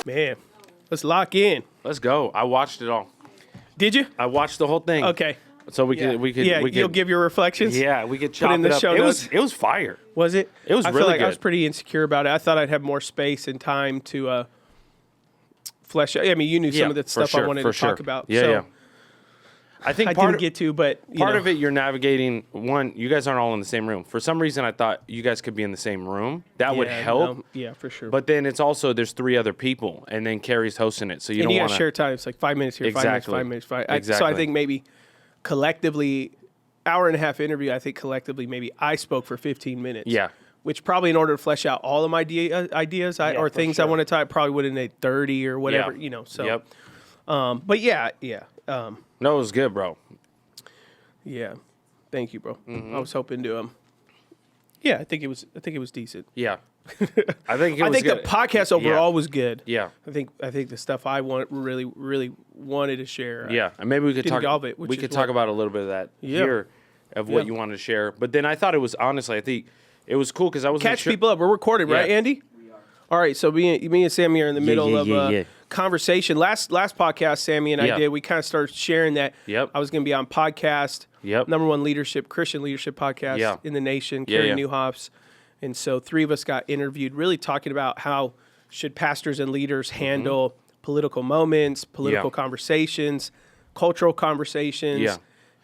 Man, let's lock in. Let's go. I watched it all. Did you? I watched the whole thing. Okay. So we could. You'll give your reflections? Yeah, we could chop in the it up. show notes. It was fire. Was it? It was I really feel like good. I was pretty insecure about it. I thought I'd have more space and time to flesh out. I mean, you knew some of the stuff I wanted to talk about. Yeah, so yeah. I think I didn't get to, but part of it you're navigating. One, you guys aren't all in the same room. For some reason, I thought you guys could be in the same room. That would help. Yeah, for sure. But then it's also there's 3 other people, and then Carey's hosting it, so you and don't you want got to share time. It's like 5 minutes here, 5 minutes, 5 minutes, 5. Exactly. So I think maybe collectively, hour and a half interview. I think collectively maybe I spoke for 15 minutes. Yeah. Which probably in order to flesh out all of my ideas or things I want to type probably would have made 30 or whatever. Yeah. You know. So. Yep. But yeah. No, it was good, bro. Yeah, thank you, bro. Mm-hmm. I was hoping to. Yeah, I think it was decent. Yeah. I think the podcast overall was good. Yeah. I think the stuff I really wanted to share. Yeah, and maybe we could talk. Of it, we could talk about a little bit of that here of what you wanted to share. But then I thought it was honestly, I think it was cool because I wasn't catch people up. We're recorded, right, Andy? We are. All right, so me and Sammy are in the middle of a conversation. Last podcast, Sammy and I did. We kind of started sharing that. Yep. I was going to be on podcast. Yep. #1 Christian leadership podcast in the nation. Carey Nieuwhof's. And so 3 of us got interviewed, really talking about how should pastors and leaders handle political moments, political conversations, cultural conversations. Yeah.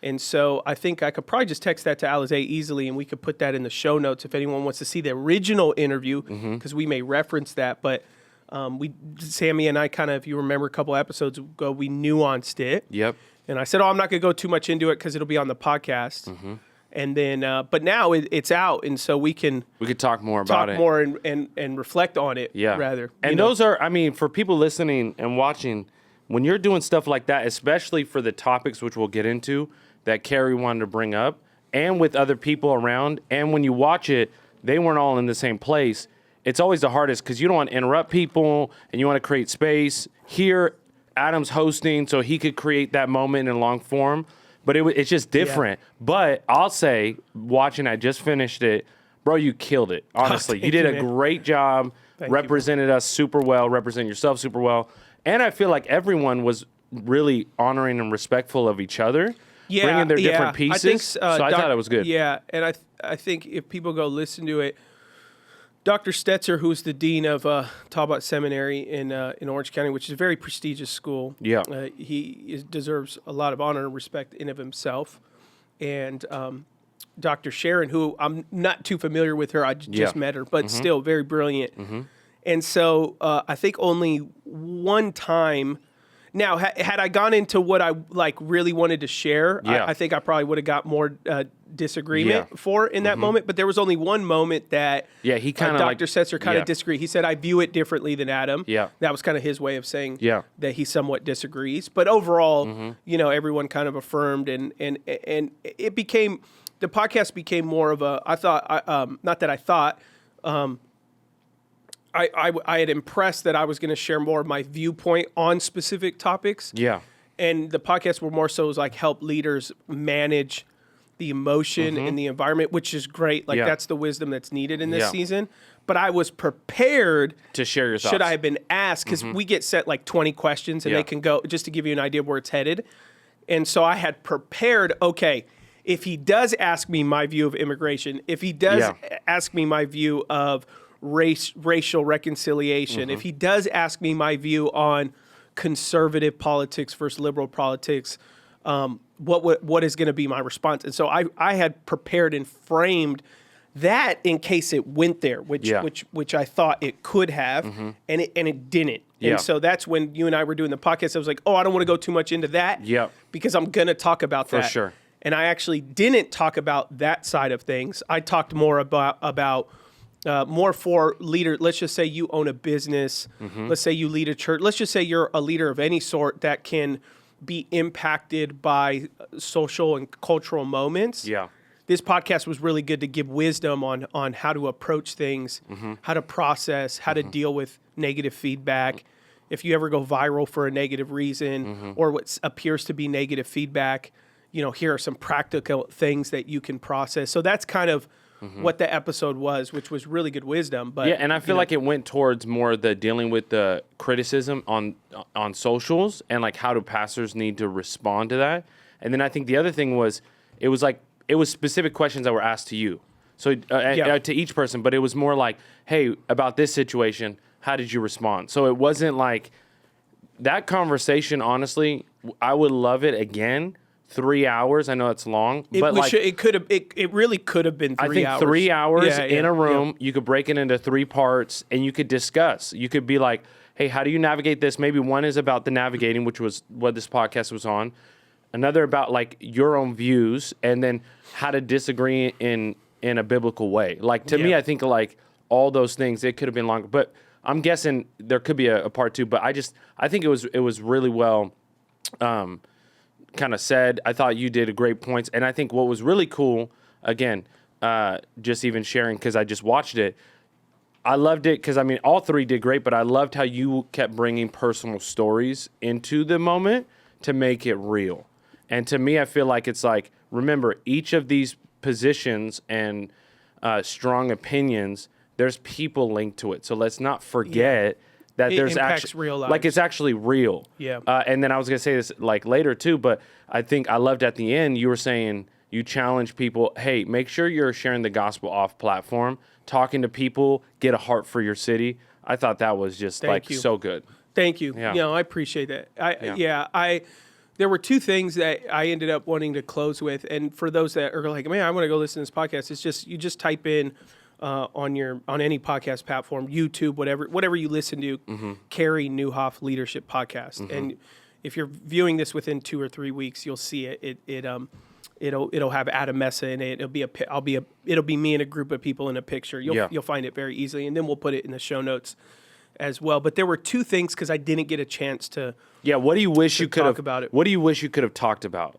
And so I think I could probably just text that to Alizé easily, and we could put that in the show notes if anyone wants to see the original interview, because we may reference that. But Sammy and I kind of, if you remember a couple episodes ago, we nuanced it. Yep. And I said, I'm not going to go too much into it because it'll be on the podcast. And then, but now it's out, and so we could talk more about it. Talk more and reflect on it. Yeah. Rather. And those are, I mean, for people listening and watching, when you're doing stuff like that, especially for the topics which we'll get into that Carey wanted to bring up, and with other people around, and when you watch it, they weren't all in the same place. It's always the hardest because you don't want to interrupt people, and you want to create space. Here, Adam's hosting, so he could create that moment in long form. But it's just different. Yeah. But I'll say, watching, I just finished it. Bro, you killed it. Honestly, you did a great job. Represented us super well. Represent yourself super well. And I feel like everyone was really honoring and respectful of each other. Yeah, bringing their different pieces. I think, so I thought it was good. Yeah, and I think if people go listen to it, Dr. Stetzer, who's the dean of Talbot Seminary in Orange County, which is a very prestigious school. Yeah. He deserves a lot of honor and respect in of himself. And Dr. Sharon, who I'm not too familiar with her, I just met her, but still very brilliant. And so I think only one time. Now, had I gone into what I really wanted to share, I think I probably would have got more disagreement in that moment. But there was only one moment that he kind of Dr. Setzer kind of disagreed. He said, I view it differently than Adam. Yeah. That was kind of his way of saying that he somewhat disagrees. But overall, everyone kind of affirmed, and it became, the podcast became more of a, I thought, not that I thought, I had impressed that I was going to share more of my viewpoint on specific topics. Yeah. And the podcast were more so like help leaders manage the emotion and the environment, which is great. Like that's the wisdom that's needed in this season. But I was prepared to share your thoughts. Should I have been asked? Because we get sent like 20 questions and they can go, just to give you an idea of where it's headed. And so I had prepared, okay, if he does ask me my view of immigration, if he does ask me my view of racial reconciliation, if he does ask me my view on conservative politics versus liberal politics, what is going to be my response? And so I had prepared and framed that in case it went there, which I thought it could have, and it didn't. And so that's when you and I were doing the podcast. I was like, I don't want to go too much into that because I'm going to talk about that. For sure. And I actually didn't talk about that side of things. I talked more about more for leader. Let's just say you own a business. Let's say you lead a church. Let's just say you're a leader of any sort that can be impacted by social and cultural moments. Yeah. This podcast was really good to give wisdom on how to approach things, how to process, how to deal with negative feedback. If you ever go viral for a negative reason or what appears to be negative feedback, here are some practical things that you can process. So that's kind of what the episode was, which was really good wisdom. But yeah, and I feel like it went towards more the dealing with the criticism on socials and like how do pastors need to respond to that. And then I think the other thing was it was specific questions that were asked to you. So to each person, but it was more like, hey, about this situation, how did you respond? So it wasn't like that conversation, honestly, I would love it again. 3 hours. I know it's long, but it really could have been 3 hours. I think 3 hours in a room, you could break it into 3 parts and you could discuss. You could be like, hey, how do you navigate this? Maybe one is about the navigating, which was what this podcast was on. Another about like your own views, and then how to disagree in a biblical way. Like to me, I think like all those things, it could have been longer, but I'm guessing there could be a part 2, but I think it was really well, kind of said. I thought you did a great points. And I think what was really cool, again, just even sharing, because I just watched it, I loved it because, I mean, all 3 did great, but I loved how you kept bringing personal stories into the moment to make it real. And to me, I feel like it's like, remember, each of these positions and strong opinions, there's people linked to it. So let's not forget that there's actually real lives. Like it's actually real. Yeah. And then I was gonna say this like later too, but I think I loved at the end you were saying you challenge people. Hey, make sure you're sharing the gospel off platform, talking to people, get a heart for your city. I thought that was just so good. Thank you. Yeah. I appreciate that. There were 2 things that I ended up wanting to close with, and for those that are like, man, I want to go listen to this podcast, it's just you just type in. On any podcast platform, YouTube, whatever you listen to, Carey Nieuwhof Leadership Podcast. And if you're viewing this within 2 or 3 weeks, you'll see it. It'll have Adam Messa in it. It'll be me and a group of people in a picture. You'll find it very easily, and then we'll put it in the show notes as well. But there were 2 things because I didn't get a chance to. Yeah, what do you wish you could have about it? What do you wish you could have talked about?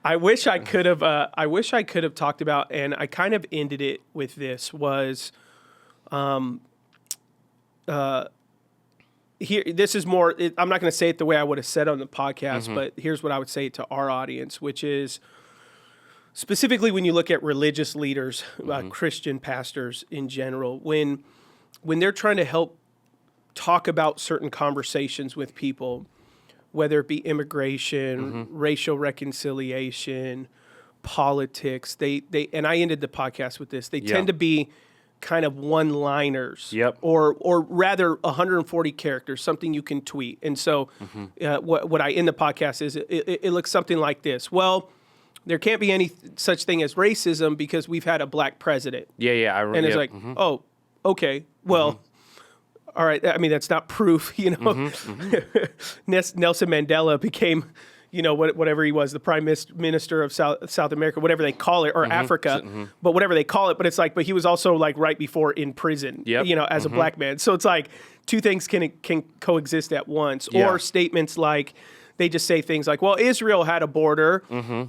I wish I could have talked about, and I kind of ended it with this was, here. This is more. I'm not going to say it the way I would have said on the podcast, but here's what I would say to our audience, which is specifically when you look at religious leaders, Christian pastors in general, when they're trying to help talk about certain conversations with people. Whether it be immigration, racial reconciliation, politics, they and I ended the podcast with this. They tend to be kind of one-liners, or rather 140 characters, something you can tweet. And so, what I end the podcast is it looks something like this. Well, there can't be any such thing as racism because we've had a black president. I remember. And it's like, oh, okay, well. All right, I mean, that's not proof, Nelson Mandela became, whatever he was, the prime minister of South America, whatever they call it, or Africa, but whatever they call it. But it's like, but he was also like right before in prison, as a black man. So it's like 2 things can coexist at once. Yeah. Or statements like, they just say things like, well, Israel had a border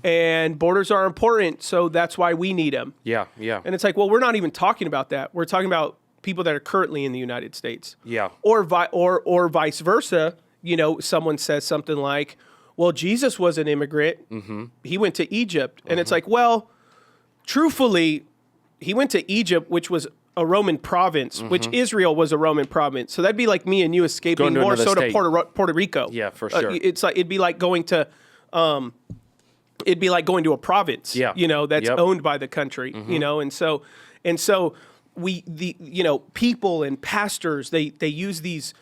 and borders are important, so that's why we need them. Yeah. And it's like, well, we're not even talking about that. We're talking about people that are currently in the United States. Yeah. Or vice versa, someone says something like, well, Jesus was an immigrant. He went to Egypt. And it's like, well, truthfully, he went to Egypt, which was a Roman province, which Israel was a Roman province. So that'd be like me and you escaping more so to Puerto Rico. Yeah, for sure. It'd be like going to a province, that's owned by the country, and so people and pastors, they use these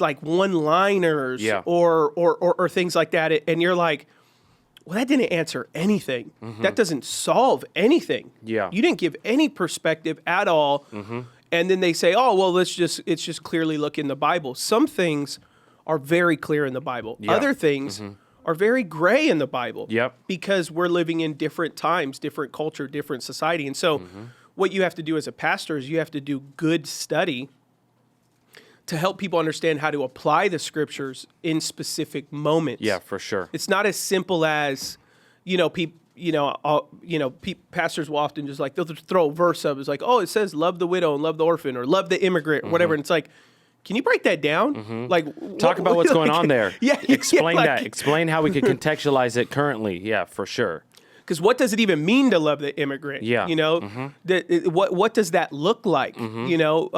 like one-liners or things like that, and you're like, well, that didn't answer anything. That doesn't solve anything. Yeah, you didn't give any perspective at all. And then they say, oh, well, it's just clearly look in the Bible. Some things are very clear in the Bible. Other things are very gray in the Bible. Because we're living in different times, different culture, different society, and so. What you have to do as a pastor is you have to do good study to help people understand how to apply the scriptures in specific moments. Yeah, for sure. It's not as simple as, pastors will often just like, they'll just throw a verse up. It's like, oh, it says love the widow and love the orphan or love the immigrant or whatever. And it's like, can you break that down? Like, talk about what's going on there. Yeah. Explain that. Explain how we could contextualize it currently. Yeah, for sure. Because what does it even mean to love the immigrant? Yeah. You know, what does that look like? You know,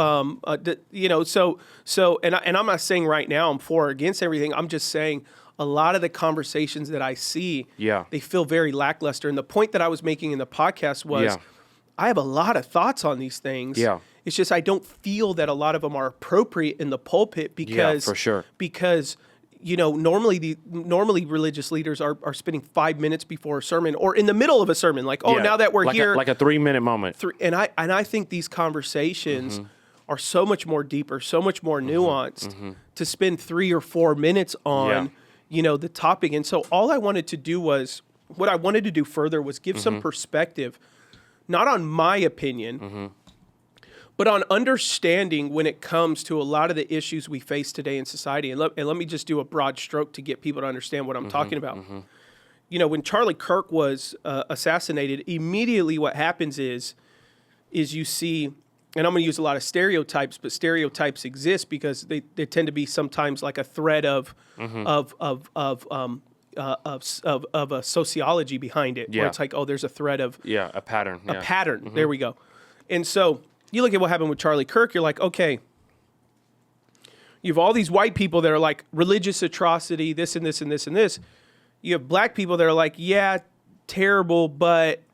and I'm not saying right now I'm for or against everything. I'm just saying a lot of the conversations that I see, they feel very lackluster. And the point that I was making in the podcast was, I have a lot of thoughts on these things. Yeah. It's just I don't feel that a lot of them are appropriate in the pulpit because, for sure. Because you know, normally religious leaders are spending 5 minutes before a sermon or in the middle of a sermon, like, now that we're here, like a 3-minute moment. And I think these conversations are so much more deeper, so much more nuanced to spend 3 or 4 minutes on, you know, the topic. And so all I wanted to do what I wanted to do further was give some perspective, not on my opinion, but on understanding when it comes to a lot of the issues we face today in society. And let me just do a broad stroke to get people to understand what I'm talking about. You know, when Charlie Kirk was assassinated, immediately what happens is you see, and I'm going to use a lot of stereotypes, but stereotypes exist because they tend to be sometimes like a thread of a sociology behind it, where it's like, oh, there's a thread of a pattern. A pattern. There we go. And so you look at what happened with Charlie Kirk, you're like, okay, you have all these white people that are like religious atrocity, this and this and this and this. You have black people that are like, yeah, terrible, but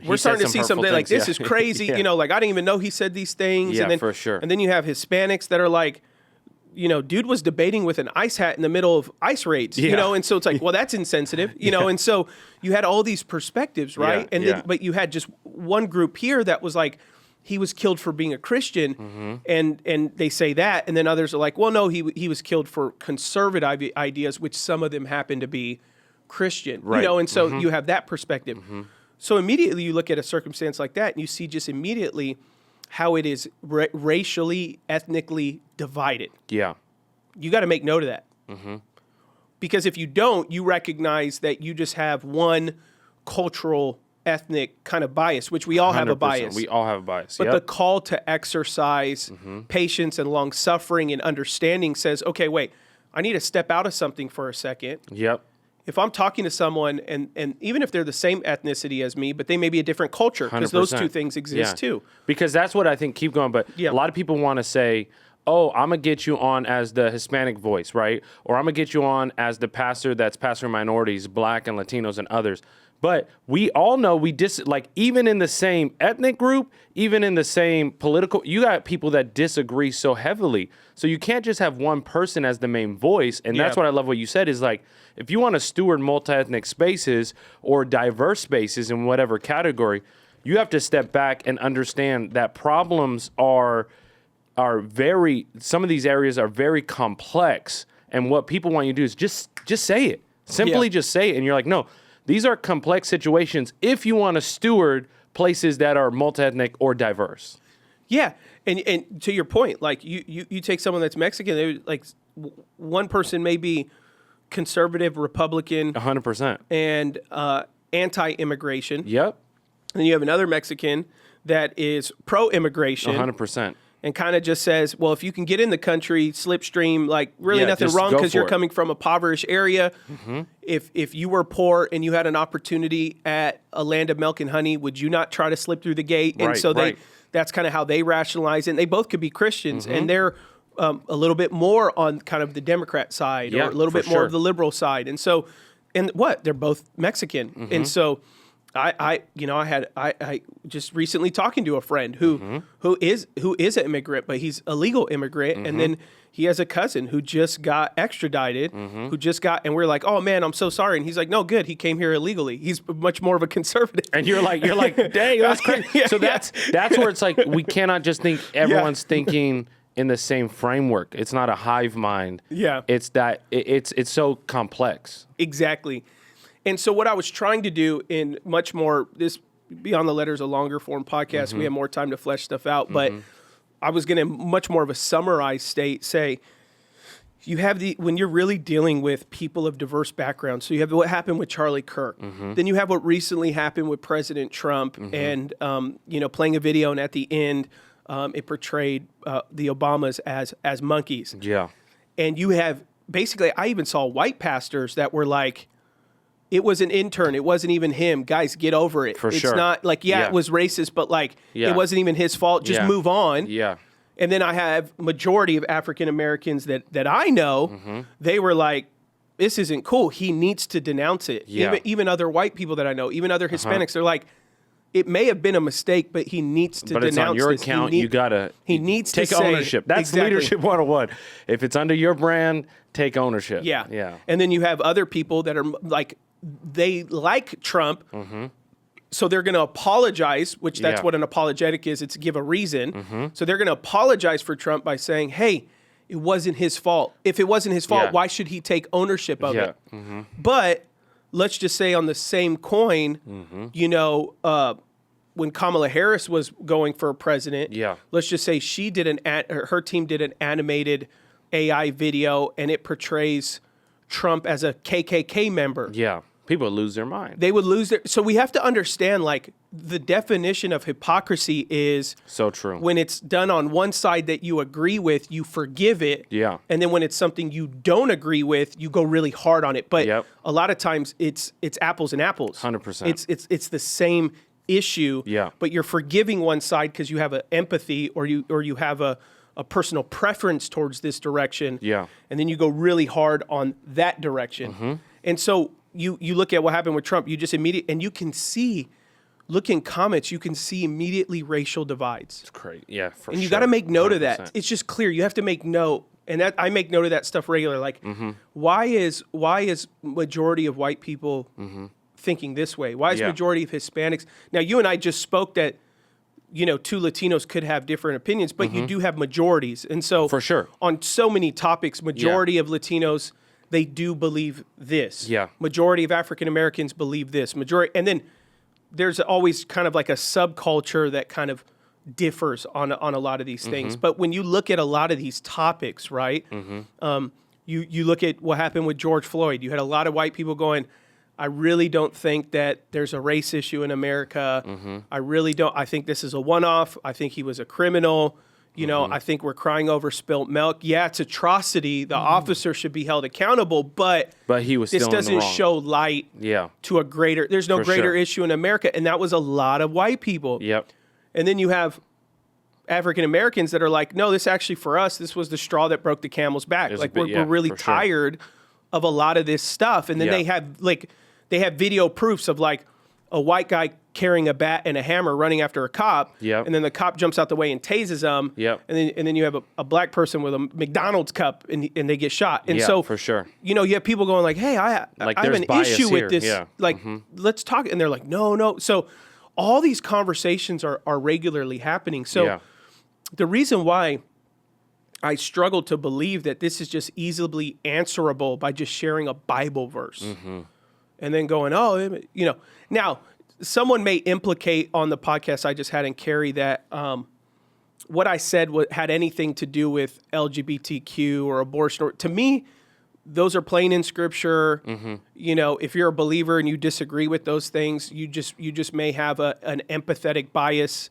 we're starting to see something like this is crazy. You know, like I didn't even know he said these things. Yeah, for sure. And then you have Hispanics that are like, you know, dude was debating with an ice hat in the middle of ice raids, you know? And so it's like, well, that's insensitive, you know? And so you had all these perspectives, right? Then, but you had just one group here that was like, he was killed for being a Christian, and they say that, and then others are like, well, no, he was killed for conservative ideas, which some of them happen to be Christian, you know? And so you have that perspective. So immediately you look at a circumstance like that, and you see just immediately how it is racially, ethnically divided. Yeah. You got to make note of that. Because if you don't, you recognize that you just have one cultural, ethnic kind of bias, which we all have a bias. We all have a bias. But the call to exercise patience and long suffering and understanding says, okay, wait, I need to step out of something for a second. If I'm talking to someone, and even if they're the same ethnicity as me, but they may be a different culture, because those two things exist too. Because that's what I think, keep going, but a lot of people want to say, oh, I'm going to get you on as the Hispanic voice, right? Or I'm going to get you on as the pastor that's pastoring minorities, black and Latinos and others. But we all know like even in the same ethnic group, even in the same political, you got people that disagree so heavily. So you can't just have one person as the main voice. And that's what I love what you said is like, if you want to steward multi-ethnic spaces or diverse spaces in whatever category, you have to step back and understand that problems are very, some of these areas are very complex. And what people want you to do is just say it. Simply just say it. And you're like, no, these are complex situations if you want to steward places that are multi-ethnic or diverse. Yeah. And to your point, like you take someone that's Mexican, they like one person may be conservative, Republican, 100%, and anti-immigration. Yep. And then you have another Mexican that is pro-immigration, 100%, and kind of just says, well, if you can get in the country, slipstream, like really nothing wrong because you're coming from a impoverished area. If you were poor and you had an opportunity at a land of milk and honey, would you not try to slip through the gate? And so that's kind of how they rationalize it. And they both could be Christians, and they're a little bit more on kind of the Democrat side or a little bit more of the liberal side. And so, they're both Mexican. And so I just recently talking to a friend who is an immigrant, but he's a legal immigrant. And then he has a cousin who just got extradited, and we're like, oh man, I'm so sorry. And he's like, no, good. He came here illegally. He's much more of a conservative. And you're like, dang, that's crazy. So that's where it's like, we cannot just think everyone's thinking in the same framework. It's not a hive mind. Yeah. It's that it's so complex. Exactly. And so what I was trying to do in much more, this Beyond the Letters, a longer form podcast, we have more time to flesh stuff out, but I was going to much more of a summarized state say, you have when you're really dealing with people of diverse backgrounds, so you have what happened with Charlie Kirk, then you have what recently happened with President Trump, and playing a video, and at the end, it portrayed the Obamas as monkeys. Yeah. And you have, basically, I even saw white pastors that were like, it was an intern. It wasn't even him. Guys, get over it. It's not like, it was racist, but like, it wasn't even his fault. Just move on. Yeah. And then I have majority of African Americans that I know, they were like, this isn't cool. He needs to denounce it. Yeah. Even other white people that I know, even other Hispanics, they're like, it may have been a mistake, but he needs to denounce this. But it's on your account. You gotta take ownership. That's leadership 101. If it's under your brand, take ownership. Yeah. Yeah. And then you have other people that are like, they like Trump, so they're going to apologize, which that's what an apologetic is. It's give a reason. So they're going to apologize for Trump by saying, hey, it wasn't his fault. If it wasn't his fault, why should he take ownership of it? But let's just say on the same coin, you know, when Kamala Harris was going for president, let's just say her team did an animated AI video and it portrays Trump as a KKK member. Yeah. People would lose their mind. They would lose their... So we have to understand, like, the definition of hypocrisy is... So true. When it's done on one side that you agree with, you forgive it. Yeah. And then when it's something you don't agree with, you go really hard on it. But a lot of times it's apples and apples. 100%. It's the same issue. Yeah. But you're forgiving one side because you have an empathy or you have a personal preference towards this direction. Yeah. And then you go really hard on that direction. And so... You look at what happened with Trump, you just and you can see, look in comments, you can see immediately racial divides. It's crazy. Yeah, for sure. And you got to make note 100%. of that. It's just clear. You have to make note. And that I make note of that stuff regularly. Like, why is majority of white people thinking this way? Why is majority of Hispanics? Now, you and I just spoke that, you know, two Latinos could have different opinions, but you do have majorities. And so for sure, on so many topics, majority of Latinos, they do believe this. Yeah. Majority of African Americans believe this. And then there's always kind of like a subculture that kind of differs on a lot of these things. But when you look at a lot of these topics, right? You look at what happened with George Floyd. You had a lot of white people going, I really don't think that there's a race issue in America. I really don't. I think this is a one-off. I think he was a criminal. You know, I think we're crying over spilt milk. Yeah, it's atrocity. The officer should be held accountable, but he was still this doesn't show light to a greater, there's no greater issue in America. And that was a lot of white people. Yep. And then you have African Americans that are like, no, this actually for us, this was the straw that broke the camel's back. Like we're really tired of a lot of this stuff. And then they have video proofs of like a white guy carrying a bat and a hammer running after a cop, and then the cop jumps out the way and tases them, and then you have a black person with a McDonald's cup and they get shot. And so for sure, you know, you have people going like, hey, I have an issue with this. Like, let's talk. And they're like, no. So all these conversations are regularly happening. So the reason why I struggle to believe that this is just easily answerable by just sharing a Bible verse and then going, oh, you know, now someone may implicate on the podcast I just had in Carey that what I said had anything to do with LGBTQ or abortion. To me, those are plain in Scripture. You know, if you're a believer and you disagree with those things, you just may have an empathetic bias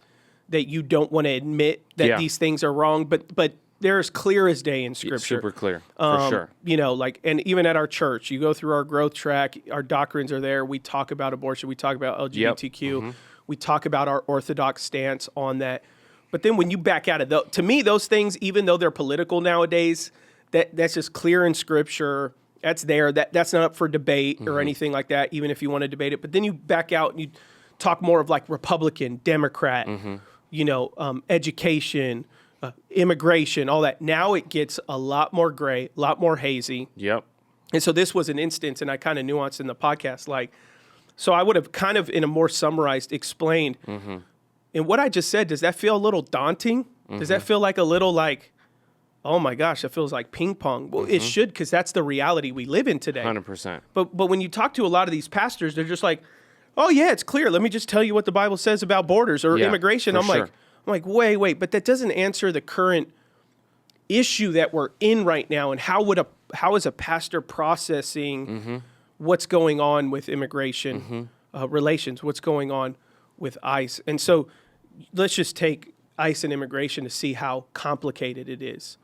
that you don't want to admit that these things are wrong. But they're as clear as day in Scripture. It's super clear, for sure. You know, like, and even at our church, you go through our growth track, our doctrines are there. We talk about abortion. We talk about LGBTQ. We talk about our orthodox stance on that. But then when you back out of to me, those things, even though they're political nowadays, that's just clear in Scripture. That's there. That's not up for debate or anything like that, even if you want to debate it. But then you back out and you talk more of like Republican, Democrat, you know, education, immigration, all that. Now it gets a lot more gray, a lot more hazy. And so this was an instance, and I kind of nuanced in the podcast, like, so I would have kind of in a more summarized explained. And what I just said, does that feel a little daunting? Does that feel like a little like, oh my gosh, it feels like ping pong? Well, it should, because that's the reality we live in today. 100%. But when you talk to a lot of these pastors, they're just like, oh yeah, it's clear. Let me just tell you what the Bible says about borders or immigration. I'm like, wait, but that doesn't answer the current issue that we're in right now. And how is a pastor processing what's going on with immigration relations, what's going on with ICE? And so let's just take ICE and immigration to see how complicated it is.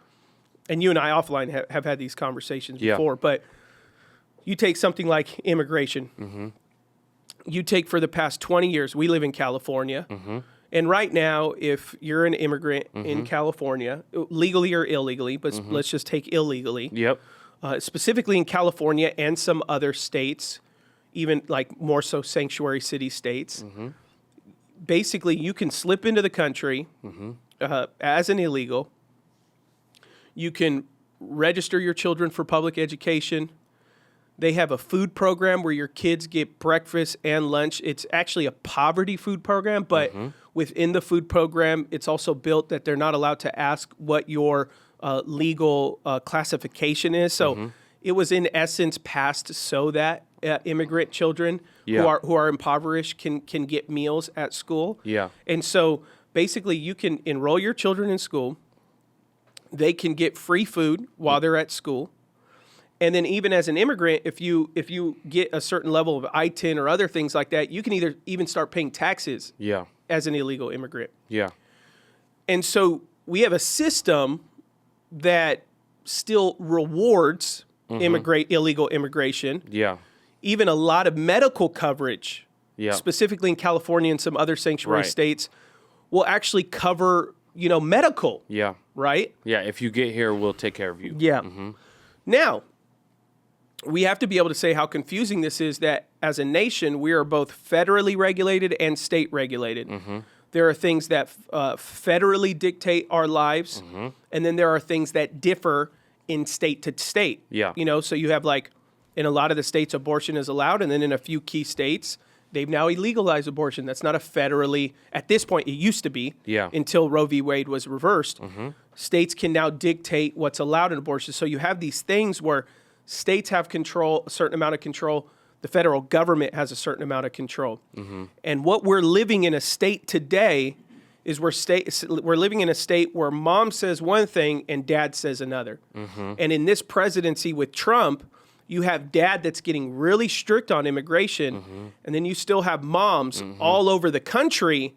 And you and I offline have had these conversations before, but You take something like immigration. You take for the past 20 years, we live in California. And right now, if you're an immigrant in California, legally or illegally, but let's just take illegally. Yep. Specifically in California and some other states, even like more so sanctuary city states, basically you can slip into the country as an illegal. You can register your children for public education. They have a food program where your kids get breakfast and lunch. It's actually a poverty food program, but within the food program, it's also built that they're not allowed to ask what your legal classification is. So it was in essence passed so that immigrant children who are impoverished can get meals at school. Yeah. And so basically you can enroll your children in school. They can get free food while they're at school. And then even as an immigrant, if you get a certain level of I-10 or other things like that, you can even start paying taxes as an illegal immigrant. Yeah. And so we have a system that still rewards illegal immigration. Yeah. Even a lot of medical coverage, Yeah. specifically in California and some other sanctuary states, will actually cover, medical. Yeah. Right? Yeah. If you get here, we'll take care of you. Yeah. Now, we have to be able to say how confusing this is that as a nation, we are both federally regulated and state regulated. There are things that federally dictate our lives, and then there are things that differ in state to state. Yeah. So you have like, in a lot of the states, abortion is allowed, and then in a few key states, they've now illegalized abortion. That's not a federally, at this point, it used to be, until Roe v. Wade was reversed. States can now dictate what's allowed in abortion. So you have these things where states have control, a certain amount of control. The federal government has a certain amount of control. And what we're living in a state today is we're living in a state where mom says one thing and dad says another. And in this presidency with Trump, you have dad that's getting really strict on immigration, and then you still have moms all over the country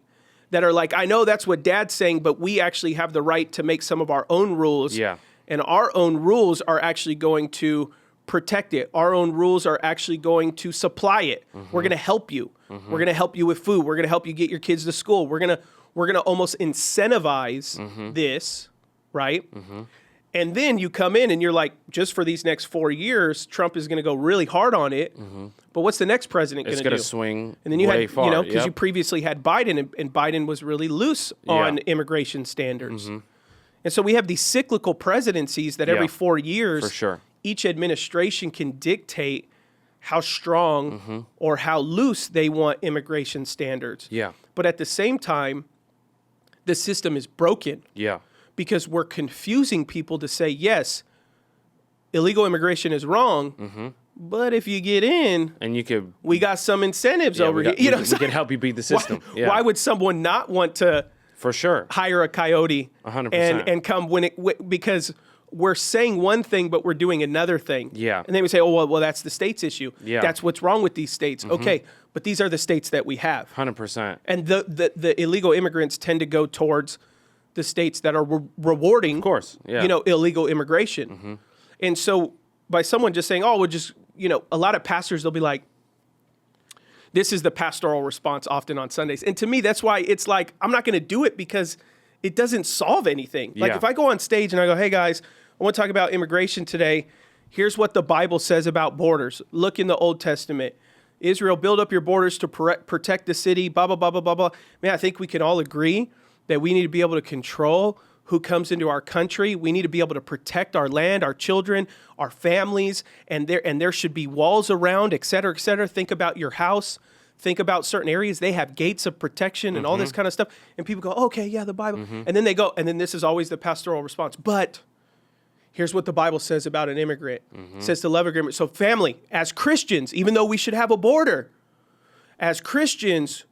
that are like, I know that's what dad's saying, but we actually have the right to make some of our own rules. Yeah. And our own rules are actually going to protect it. Our own rules are actually going to supply it. We're going to help you. We're going to help you with food. We're going to help you get your kids to school. We're going to almost incentivize this, right? And then you come in and you're like, just for these next 4 years, Trump is going to go really hard on it. But what's the next president going to do? It's going to swing and then you way had, far. Because you previously had Biden, and Biden was really loose on immigration standards. And so we have these cyclical presidencies that every 4 years, For sure. each administration can dictate how strong or how loose they want immigration standards. Yeah. But at the same time, the system is broken. Yeah. Because we're confusing people to say, yes, illegal immigration is wrong, but if you get in, and we got some incentives over here. We can help you beat the system. Why would someone not want to For sure. hire a coyote 100%. and come because we're saying one thing, but we're doing another thing. Yeah. And they would say, oh, well, that's the state's issue. Yeah. That's what's wrong with these states. Okay, but these are the states that we have. 100%. And the illegal immigrants tend to go towards the states that are rewarding, Of course. Yeah. illegal immigration. And so by someone just saying, oh, we'll just, a lot of pastors, they'll be like, this is the pastoral response often on Sundays. And to me, that's why it's like, I'm not going to do it because it doesn't solve anything. Like if I go on stage and I go, hey guys, I want to talk about immigration today. Here's what the Bible says about borders. Look in the Old Testament. Israel, build up your borders to protect the city, blah, blah, blah, blah, blah, blah. Man, I think we can all agree that we need to be able to control who comes into our country. We need to be able to protect our land, our children, our families, and there should be walls around, et cetera, et cetera. Think about your house. Think about certain areas. They have gates of protection and all this kind of stuff. And people go, okay, yeah, the Bible. And then they go, and then this is always the pastoral response. But here's what the Bible says about an immigrant. It says to love immigrants. So family, as Christians, even though we should have a border, as Christians,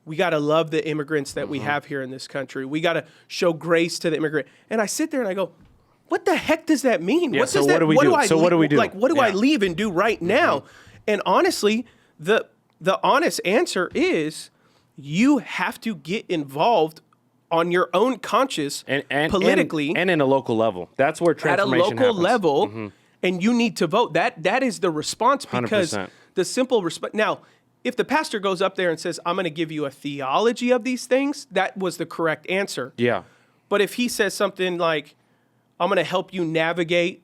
we got to love the immigrants that we have here in this country. We got to show grace to the immigrant. And I sit there and I go, what the heck does that mean? Yeah, what does so what do we do? So what do we do? Like, what do I leave and do right now? And honestly, the honest answer is you have to get involved on your own conscience and politically. and in a local level. That's where transformation happens. At a local level, And you need to vote. That is the response, because 100%. the simple response. Now, if the pastor goes up there and says, I'm going to give you a theology of these things, that was the correct answer. Yeah. But if he says something like, I'm going to help you navigate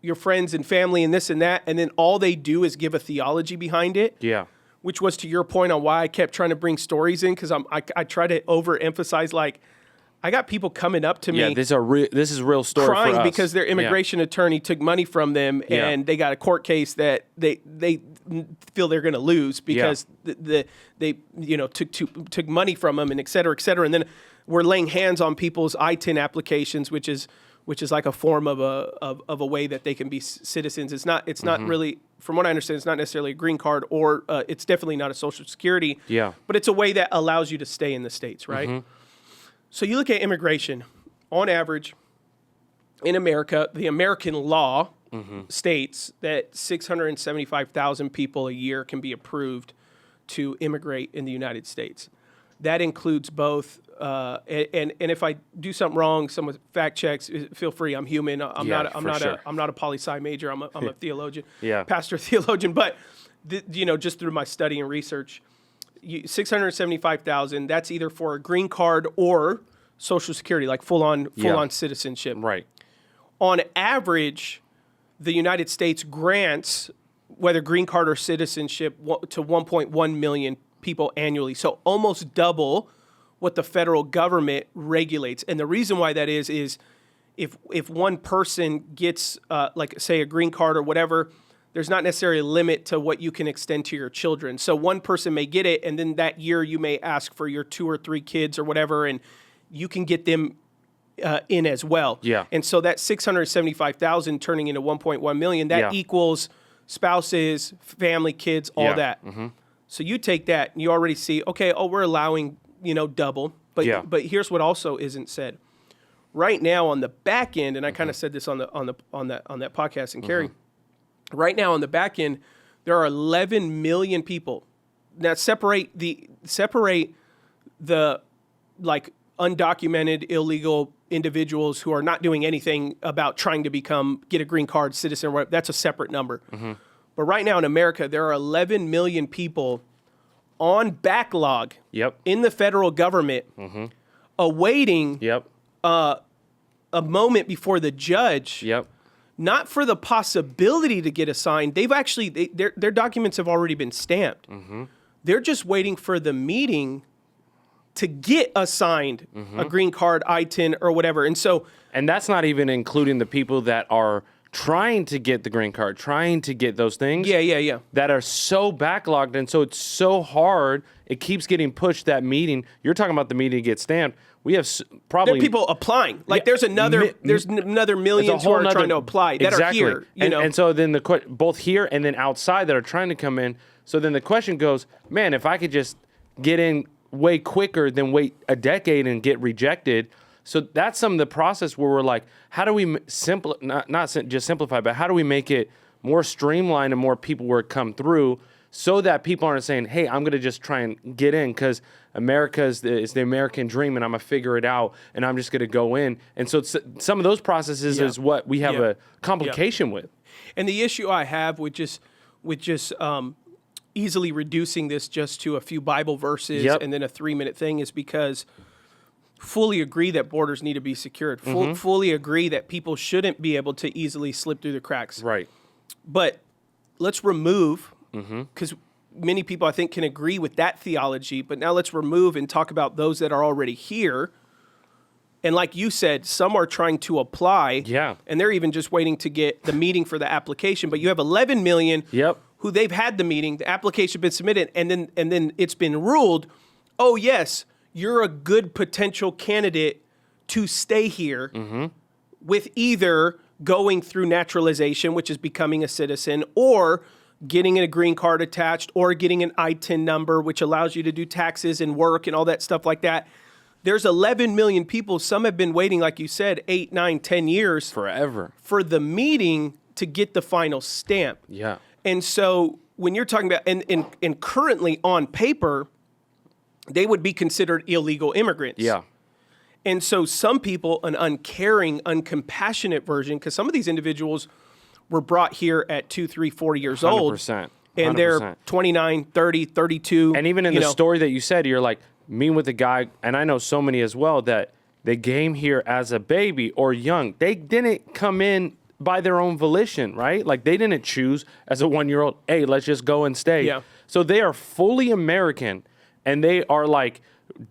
your friends and family and this and that, and then all they do is give a theology behind it, Yeah. which was to your point on why I kept trying to bring stories in, because I try to overemphasize, like, I got people coming up to me. Yeah, this is a real story crying for us. because their immigration attorney took money from them, and they got a court case that they feel they're going to lose because they took money from them, and et cetera, et cetera. And then we're laying hands on people's I-10 applications, which is like a form of a way that they can be citizens. It's not really, from what I understand, it's not necessarily a green card, or it's definitely not a Social Security. Yeah. But it's a way that allows you to stay in the States, right? So you look at immigration, on average, in America, the American law states that 675,000 people a year can be approved to immigrate in the United States. That includes both, and if I do something wrong, someone fact checks, feel free. I'm human. I'm not a poli-sci major. I'm a theologian, pastor theologian. But just through my study and research, 675,000. That's either for a green card or Social Security, like full on citizenship. Right. On average, the United States grants, whether green card or citizenship, to 1.1 million people annually. So almost double what the federal government regulates. And the reason why that is if one person gets, like, say, a green card or whatever, there's not necessarily a limit to what you can extend to your children. So one person may get it, and then that year you may ask for your 2 or 3 kids or whatever, and you can get them in as well. Yeah. And so that 675,000 turning into 1.1 million, that equals spouses, family, kids, all that. So you take that, and you already see, okay, we're allowing, double. But here's what also isn't said. Right now on the back end, and I kind of said this on that podcast, and Carey. Right now on the back end, there are 11 million people. Now separate the like undocumented illegal individuals who are not doing anything about trying to get a green card, citizen, or whatever. That's a separate number. But right now in America, there are 11 million people on backlog in the federal government awaiting a moment before the judge. Not for the possibility to get assigned. They've actually, their documents have already been stamped. They're just waiting for the meeting to get assigned a green card, I-10, or whatever. And that's not even including the people that are trying to get the green card, trying to get those things. That are so backlogged, and so it's so hard. It keeps getting pushed, that meeting. You're talking about the meeting to get stamped. We have probably... There are people applying. Like, there's another millions who are trying to apply that are here. And so then both here and then outside that are trying to come in. So then the question goes, man, if I could just get in way quicker than wait a decade and get rejected. So that's some of the process where we're like, how do we not just simplify, but how do we make it more streamlined and more people where it come through, so that people aren't saying, hey, I'm going to just try and get in because America is the American dream, and I'm going to figure it out, and I'm just going to go in. And so some of those processes is what we have a complication with. And the issue I have with just easily reducing this just to a few Bible verses and then a 3-minute thing is because fully agree that borders need to be secured. Fully agree that people shouldn't be able to easily slip through the cracks. Right. But let's remove... because many people, I think, can agree with that theology, but now let's remove and talk about those that are already here. And like you said, some are trying to apply, and they're even just waiting to get the meeting for the application. But you have 11 million who they've had the meeting, the application been submitted, and then it's been ruled, oh, yes, you're a good potential candidate to stay here with either going through naturalization, which is becoming a citizen, or getting a green card attached, or getting an I-10 number, which allows you to do taxes and work and all that stuff like that. There's 11 million people. Some have been waiting, like you said, 8, 9, 10 years. Forever. For the meeting to get the final stamp. Yeah. And so when you're talking about, and currently on paper, they would be considered illegal immigrants. Yeah. And so some people, an uncaring, uncompassionate version, because some of these individuals were brought here at 2, 3, 4 years old. 100%. And they're 29, 30, 32. And even in the story that you said, you're like, meeting with a guy, and I know so many as well, that they came here as a baby or young. They didn't come in by their own volition, right? Like they didn't choose as a 1-year-old, hey, let's just go and stay. Yeah. So they are fully American, and they are like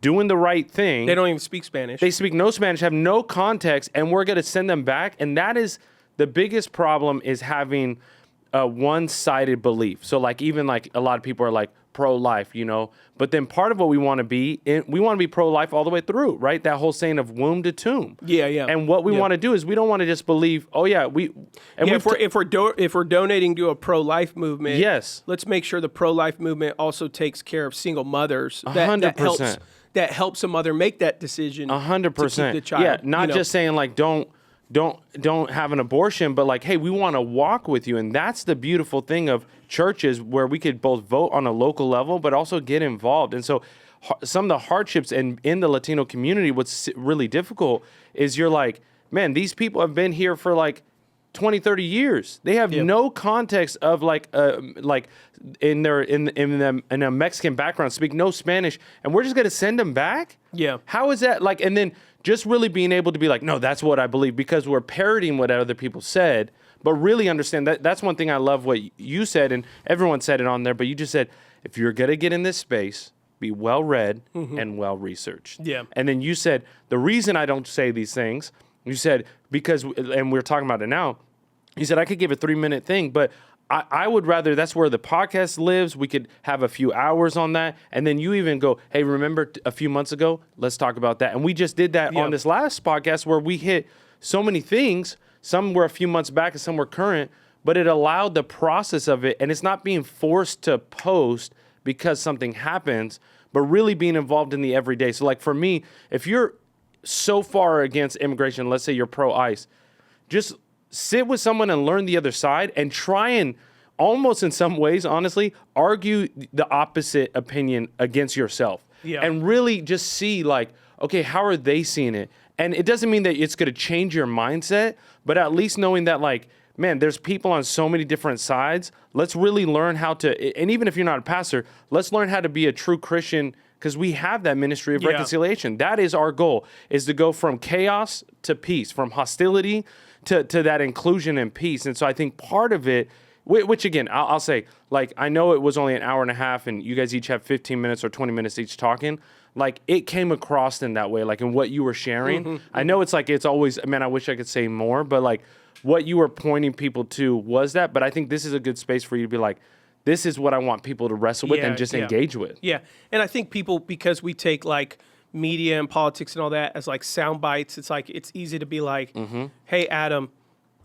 doing the right thing. They don't even speak Spanish. They speak no Spanish, have no context, and we're going to send them back. And that is the biggest problem, is having a one-sided belief. So like even like a lot of people are like pro-life, you know, but then part of what we want to be, we want to be pro-life all the way through, right? That whole saying of womb to tomb. Yeah, yeah. And what we want to do is we don't want to just believe, oh yeah, if we're donating to a pro-life movement, yes, let's make sure the pro-life movement also takes care of single mothers. 100%. That helps a mother make that decision. 100%. To keep the child. Yeah, not just saying like don't have an abortion, but like, hey, we want to walk with you. And that's the beautiful thing of churches, where we could both vote on a local level, but also get involved. And so some of the hardships in the Latino community, what's really difficult is you're like, man, these people have been here for like 20, 30 years. They have no context of like in a Mexican background, speak no Spanish, and we're just going to send them back? Yeah. How is that? Like, and then just really being able to be like, no, that's what I believe, because we're parroting what other people said, but really understand that. That's one thing I love what you said, and everyone said it on there, but you just said, if you're going to get in this space, be well-read and well-researched. Yeah. And then you said, the reason I don't say these things, you said, because, and we're talking about it now, you said, I could give a 3-minute thing, but I would rather, that's where the podcast lives. We could have a few hours on that. And then you even go, hey, remember a few months ago? Let's talk about that. And we just did that on this last podcast, where we hit so many things. Some were a few months back and some were current, but it allowed the process of it. And it's not being forced to post because something happens, but really being involved in the everyday. So like for me, if you're so far against immigration, let's say you're pro-ICE, just sit with someone and learn the other side, and try and almost in some ways, honestly, argue the opposite opinion against yourself. Yeah. And really just see like, okay, how are they seeing it? And it doesn't mean that it's going to change your mindset, but at least knowing that like, man, there's people on so many different sides. Let's really learn how to, and even if you're not a pastor, let's learn how to be a true Christian, because we have that ministry of reconciliation. That is our goal, is to go from chaos to peace, from hostility to that inclusion and peace. And so I think part of it, which again, I'll say, like, I know it was only an hour and a half and you guys each have 15 minutes or 20 minutes each talking. Like, it came across in that way, like in what you were sharing. I know it's like, it's always, man, I wish I could say more, but like what you were pointing people to was that. But I think this is a good space for you to be like, this is what I want people to wrestle with and just engage with. Yeah. And I think people, because we take like media and politics and all that as like sound bites, it's like, it's easy to be like, hey, Adam,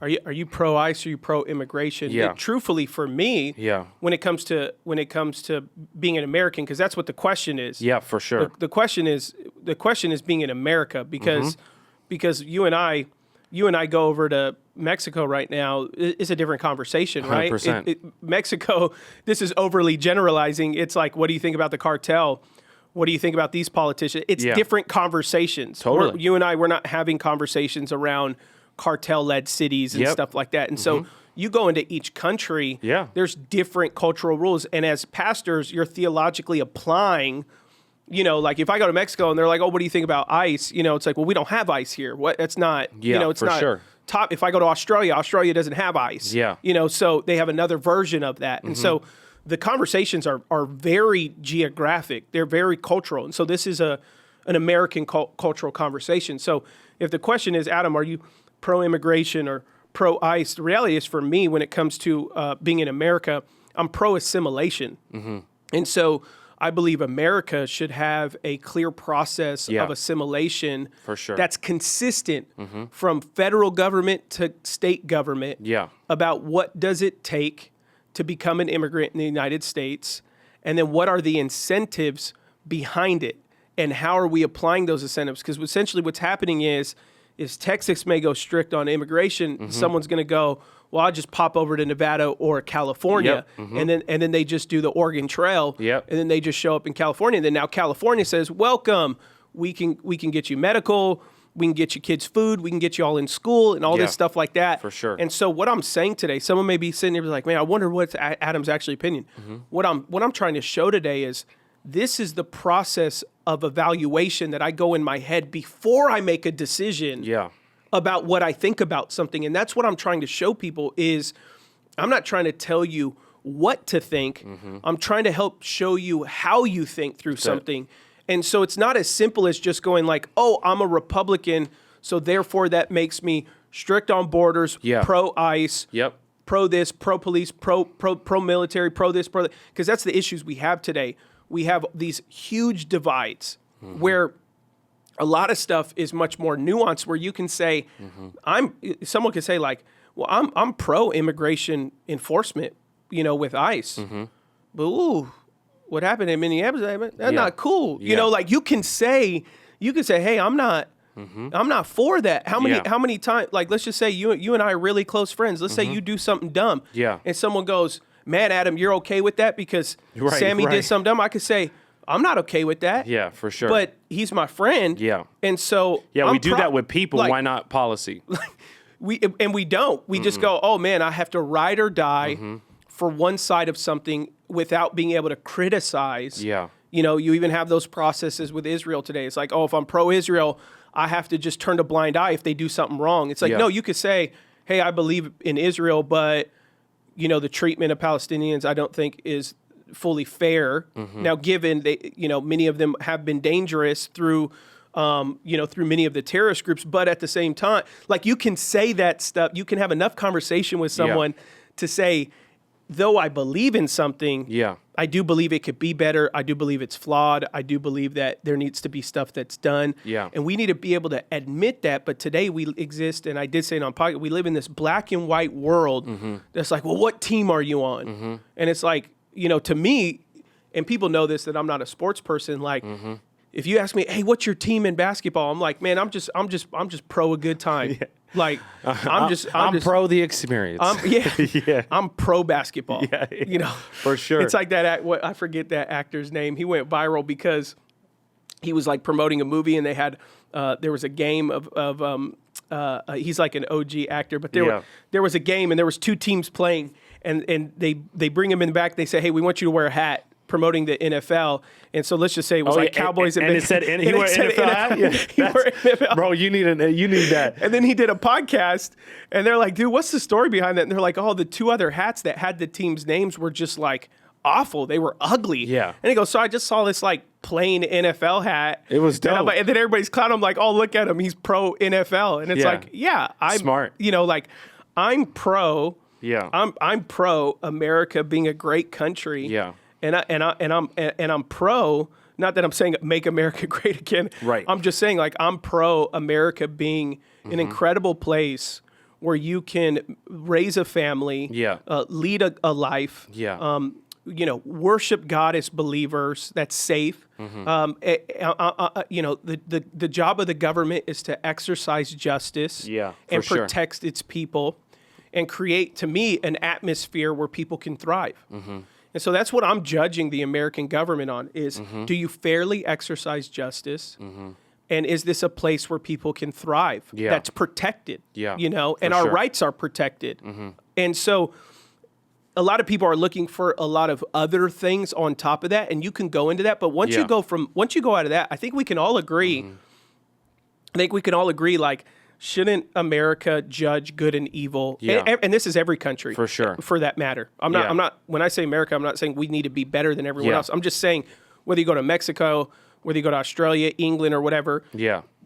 are you pro-ICE or are you pro-immigration? Yeah. And truthfully, for me, when it comes to being an American, because that's what the question is. Yeah, for sure. The question is being in America, because you and I go over to Mexico right now. It's a different conversation, right? 100%. Mexico, this is overly generalizing. It's like, what do you think about the cartel? What do you think about these politicians? It's different conversations. Totally. You and I, we're not having conversations around cartel-led cities and stuff like that. And so you go into each country, there's different cultural rules. And as pastors, you're theologically applying, you know, like if I go to Mexico and they're like, oh, what do you think about ICE? You know, it's like, well, we don't have ICE here. What? It's not, you know, it's for not sure. top. If I go to Australia doesn't have ICE. Yeah. You know, so they have another version of that. And so the conversations are very geographic. They're very cultural. And so this is an American cultural conversation. So if the question is, Adam, are you pro-immigration or pro-ICE? The reality is, for me, when it comes to being in America, I'm pro-assimilation. And so I believe America should have a clear process of assimilation for sure. that's consistent from federal government to state government about what does it take to become an immigrant in the United States, and then what are the incentives behind it, and how are we applying those incentives? Because essentially what's happening is Texas may go strict on immigration. Someone's going to go, well, I'll just pop over to Nevada or California, and then they just do the Oregon Trail, and then they just show up in California. And then now California says, welcome, we can get you medical, We can get you kids food. We can get you all in school and all this stuff like that. For sure. And so what I'm saying today, someone may be sitting there like, man, I wonder what's Adam's actually opinion. What I'm trying to show today is this is the process of evaluation that I go in my head before I make a decision about what I think about something. And that's what I'm trying to show people is I'm not trying to tell you what to think. I'm trying to help show you how you think through something. And so it's not as simple as just going like, oh, I'm a Republican, so therefore that makes me strict on borders, pro-ICE, pro this, pro-police, pro-military, pro this, pro that. Because that's the issues we have today. We have these huge divides where a lot of stuff is much more nuanced, where you can say, someone can say like, well, I'm pro-immigration enforcement, with ICE. But ooh, what happened in Minneapolis? That's not cool. You know, like you can say, hey, I'm not for that. How many times? Like, let's just say you and I are really close friends. Let's say you do something dumb, and someone goes, "Man, Adam, you're okay with that because Sammy did something dumb." I could say, "I'm not okay with that." Yeah, for sure. But he's my friend. Yeah, and so we do that with people. Like, why not policy? We don't. We just go, "Oh man, I have to ride or die for one side of something without being able to criticize." Yeah. You even have those processes with Israel today. It's like, oh, if I'm pro-Israel, I have to just turn a blind eye if they do something wrong. It's like, no, you could say, hey, I believe in Israel, but, the treatment of Palestinians I don't think is fully fair. Now, given many of them have been dangerous through many of the terrorist groups, but at the same time, like you can say that stuff, you can have enough conversation with someone to say, though I believe in something, I do believe it could be better. I do believe it's flawed. I do believe that there needs to be stuff that's done. And we need to be able to admit that. But today we exist, and I did say it on podcast, we live in this black and white world that's like, well, what team are you on? And it's like, to me, and people know this, that I'm not a sports person, like, if you ask me, hey, what's your team in basketball? I'm like, man, I'm just pro a good time. Like, I'm pro the experience. I'm pro basketball. For sure. It's like that. I forget that actor's name. He went viral because he was like promoting a movie, and they had there was a game of he's like an OG actor, but there was a game, and there was two teams playing, and they bring him in the back. They say, hey, we want you to wear a hat, promoting the NFL. And so let's just say it was Cowboys and it said he wore NFL hat? NFL. Bro, you need that. And then he did a podcast, and they're like, dude, what's the story behind that? And they're like, oh, the two other hats that had the team's names were just like awful. They were ugly. Yeah. And he goes, so I just saw this like plain NFL hat. It was dope. And then everybody's clowning him like, oh, look at him. He's pro NFL. And it's like, I'm smart. Like I'm pro. Yeah. I'm pro America being a great country. Yeah. And I'm pro, not that I'm saying make America great again. Right. I'm just saying like I'm pro America being an incredible place where you can raise a family, lead a life, worship God as believers. That's safe. The job of the government is to exercise justice and protect its people and create, to me, an atmosphere where people can thrive. And so that's what I'm judging the American government on is, do you fairly exercise justice? And is this a place where people can thrive? That's protected, and our rights are protected. And so a lot of people are looking for a lot of other things on top of that, and you can go into that. But once you go out of that, I think we can all agree, like, shouldn't America judge good and evil? And this is every country. For sure. For that matter. I'm not, when I say America, I'm not saying we need to be better than everyone else. I'm just saying whether you go to Mexico, whether you go to Australia, England, or whatever,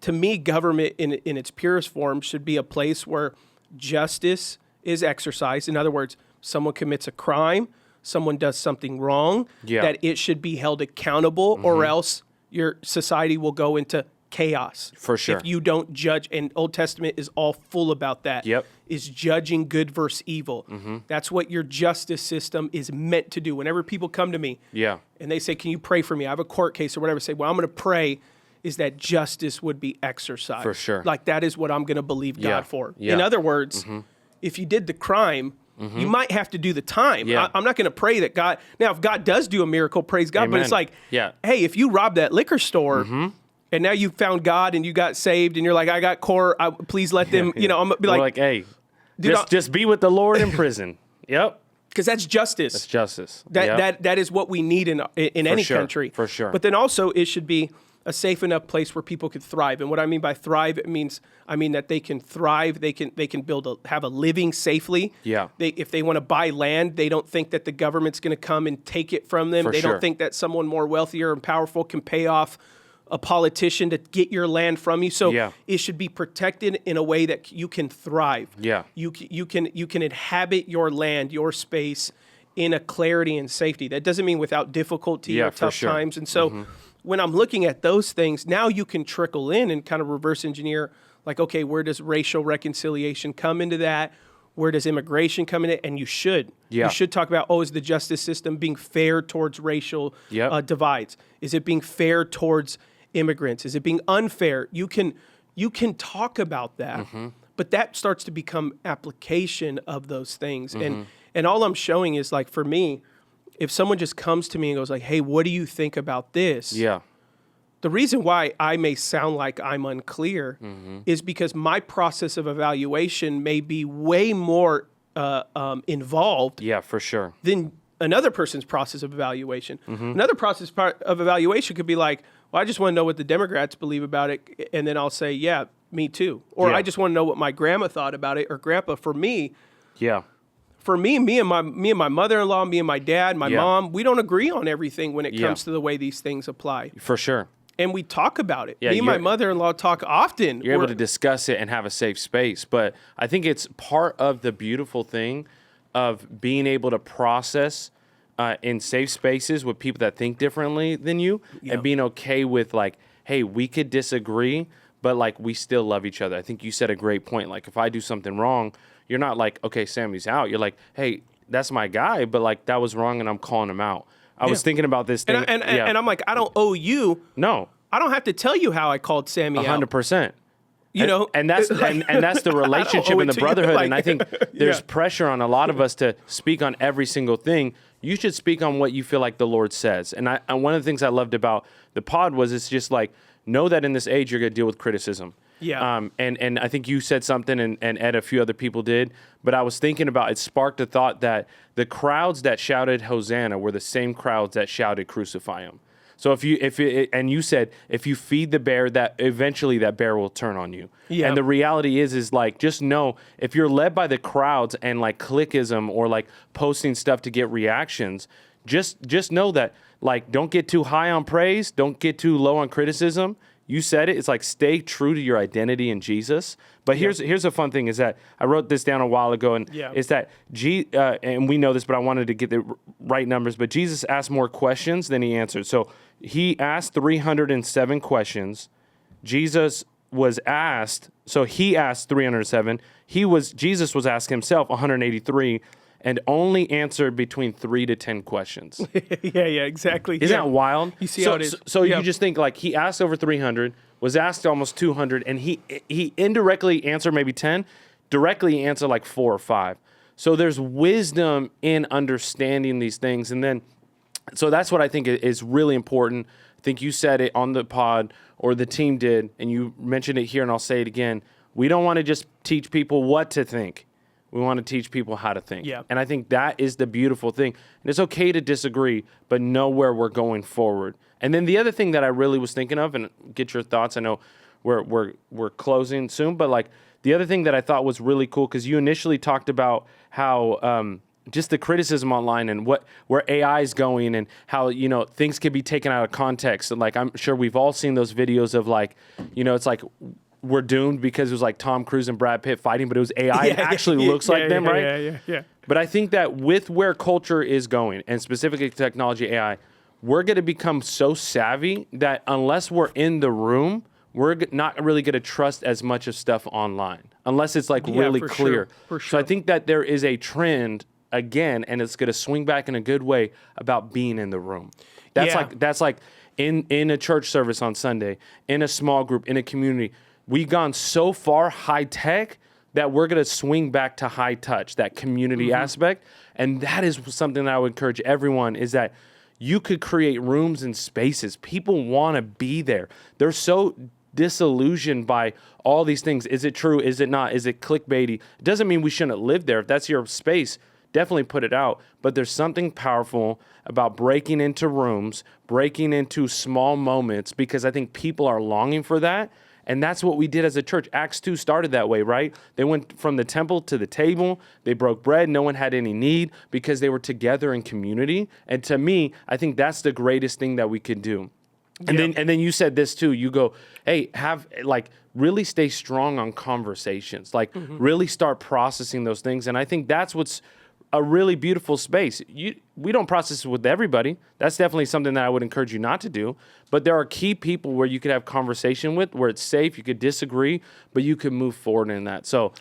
to me, government in its purest form should be a place where justice is exercised. In other words, someone commits a crime, someone does something wrong, that it should be held accountable, or else your society will go into chaos. For sure. If you don't judge, and Old Testament is all full about that, is judging good versus evil. That's what your justice system is meant to do. Whenever people come to me and they say, can you pray for me? I have a court case or whatever. I say, well, I'm going to pray is that justice would be exercised. For sure. Like that is what I'm going to believe God for. In other words, if you did the crime, you might have to do the time. I'm not going to pray that God, now if God does do a miracle, praise God, but it's like, hey, if you rob that liquor store, and now you found God and you got saved and you're like, I got core. Please let them. I'm gonna be like, hey, just be with the Lord in prison. Yep. Because that's justice. That's justice. That is what we need in any country. For sure. But then also it should be a safe enough place where people can thrive. And what I mean by thrive, I mean that they can thrive. They can have a living safely. Yeah. If they want to buy land, they don't think that the government's going to come and take it from them. They don't think that someone more wealthier and powerful can pay off a politician to get your land from you. So it should be protected in a way that you can thrive. Yeah. You can inhabit your land, your space in a clarity and safety. That doesn't mean without difficulty or tough times. And so when I'm looking at those things, now you can trickle in and kind of reverse engineer, like, okay, where does racial reconciliation come into that? Where does immigration come in it? And you should. Yeah. You should talk about, is the justice system being fair towards racial divides? Is it being fair towards immigrants? Is it being unfair? You can talk about that, but that starts to become application of those things. And all I'm showing is, like, for me, if someone just comes to me and goes like, hey, what do you think about this? Yeah. The reason why I may sound like I'm unclear is because my process of evaluation may be way more involved. Yeah, for sure. Than another person's process of evaluation. Another process of evaluation could be like, well, I just want to know what the Democrats believe about it, and then I'll say, yeah, me too. Or I just want to know what my grandma thought about it, or grandpa. For me, me and my mother-in-law, me and my dad, my mom, we don't agree on everything when it comes to the way these things apply. For sure. And we talk about it. Me and my mother-in-law talk often. You're able to discuss it and have a safe space. But I think it's part of the beautiful thing of being able to process in safe spaces with people that think differently than you, and being okay with, like, hey, we could disagree, but, like, we still love each other. I think you said a great point. Like, if I do something wrong, you're not like, okay, Sammy's out. You're like, hey, that's my guy, but, like, that was wrong and I'm calling him out. I was thinking about this thing. And I'm like, I don't owe you. No. I don't have to tell you how I called Sammy 100%. out. And that's the relationship and the brotherhood. Like, and I think there's pressure on a lot of us to speak on every single thing. You should speak on what you feel like the Lord says. And one of the things I loved about the pod was it's just like, know that in this age you're going to deal with criticism. Yeah. And I think you said something, and Ed, a few other people did. But I was thinking about, it sparked a thought that the crowds that shouted Hosanna were the same crowds that shouted crucify him. So you said, if you feed the bear, that eventually that bear will turn on you. Yeah. And the reality is like, just know, if you're led by the crowds and like clickism or like posting stuff to get reactions, just know that, like, don't get too high on praise, don't get too low on criticism. You said it. It's like, stay true to your identity in Jesus. But here's a fun thing, is that I wrote this down a while ago, and it's that and we know this, but I wanted to get the right numbers. But Jesus asked more questions than he answered. So he asked 307 questions. Jesus was asked, so he asked 307. Jesus was asked himself 183. And only answered between 3 to 10 questions. Yeah, exactly. Isn't that wild? You see how it is. So you just think, like, he asked over 300, was asked almost 200, and he indirectly answered maybe 10, directly answered like 4 or 5. So there's wisdom in understanding these things. And then, so that's what I think is really important. I think you said it on the pod, or the team did, and you mentioned it here, and I'll say it again. We don't want to just teach people what to think. We want to teach people how to think. Yeah. And I think that is the beautiful thing. And it's okay to disagree, but know where we're going forward. And then the other thing that I really was thinking of, and get your thoughts, I know we're closing soon, but like the other thing that I thought was really cool, because you initially talked about how just the criticism online and where AI is going, and how, things can be taken out of context. And like, I'm sure we've all seen those videos of like, it's like, we're doomed because it was like Tom Cruise and Brad Pitt fighting, but it was AI. It actually looks like them, right? Yeah. But I think that with where culture is going, and specifically technology, AI, we're going to become so savvy that unless we're in the room, we're not really going to trust as much of stuff online, unless it's like really clear. For sure. So I think that there is a trend again, and it's going to swing back in a good way, about being in the room. That's like in a church service on Sunday, in a small group, in a community. We've gone so far high tech that we're going to swing back to high touch, that community aspect. And that is something that I would encourage everyone, is that you could create rooms and spaces. People want to be there. They're so disillusioned by all these things. Is it true? Is it not? Is it clickbaity? It doesn't mean we shouldn't live there. If that's your space, definitely put it out. But there's something powerful about breaking into rooms, breaking into small moments, because I think people are longing for that. And that's what we did as a church. Acts 2 started that way, right? They went from the temple to the table. They broke bread. No one had any need because they were together in community. And to me, I think that's the greatest thing that we could do. And then you said this too. You go, hey, really stay strong on conversations. Really start processing those things. And I think that's what's a really beautiful space. We don't process it with everybody. That's definitely something that I would encourage you not to do. But there are key people where you could have conversation with, where it's safe, you could disagree, but you could move forward in that. So,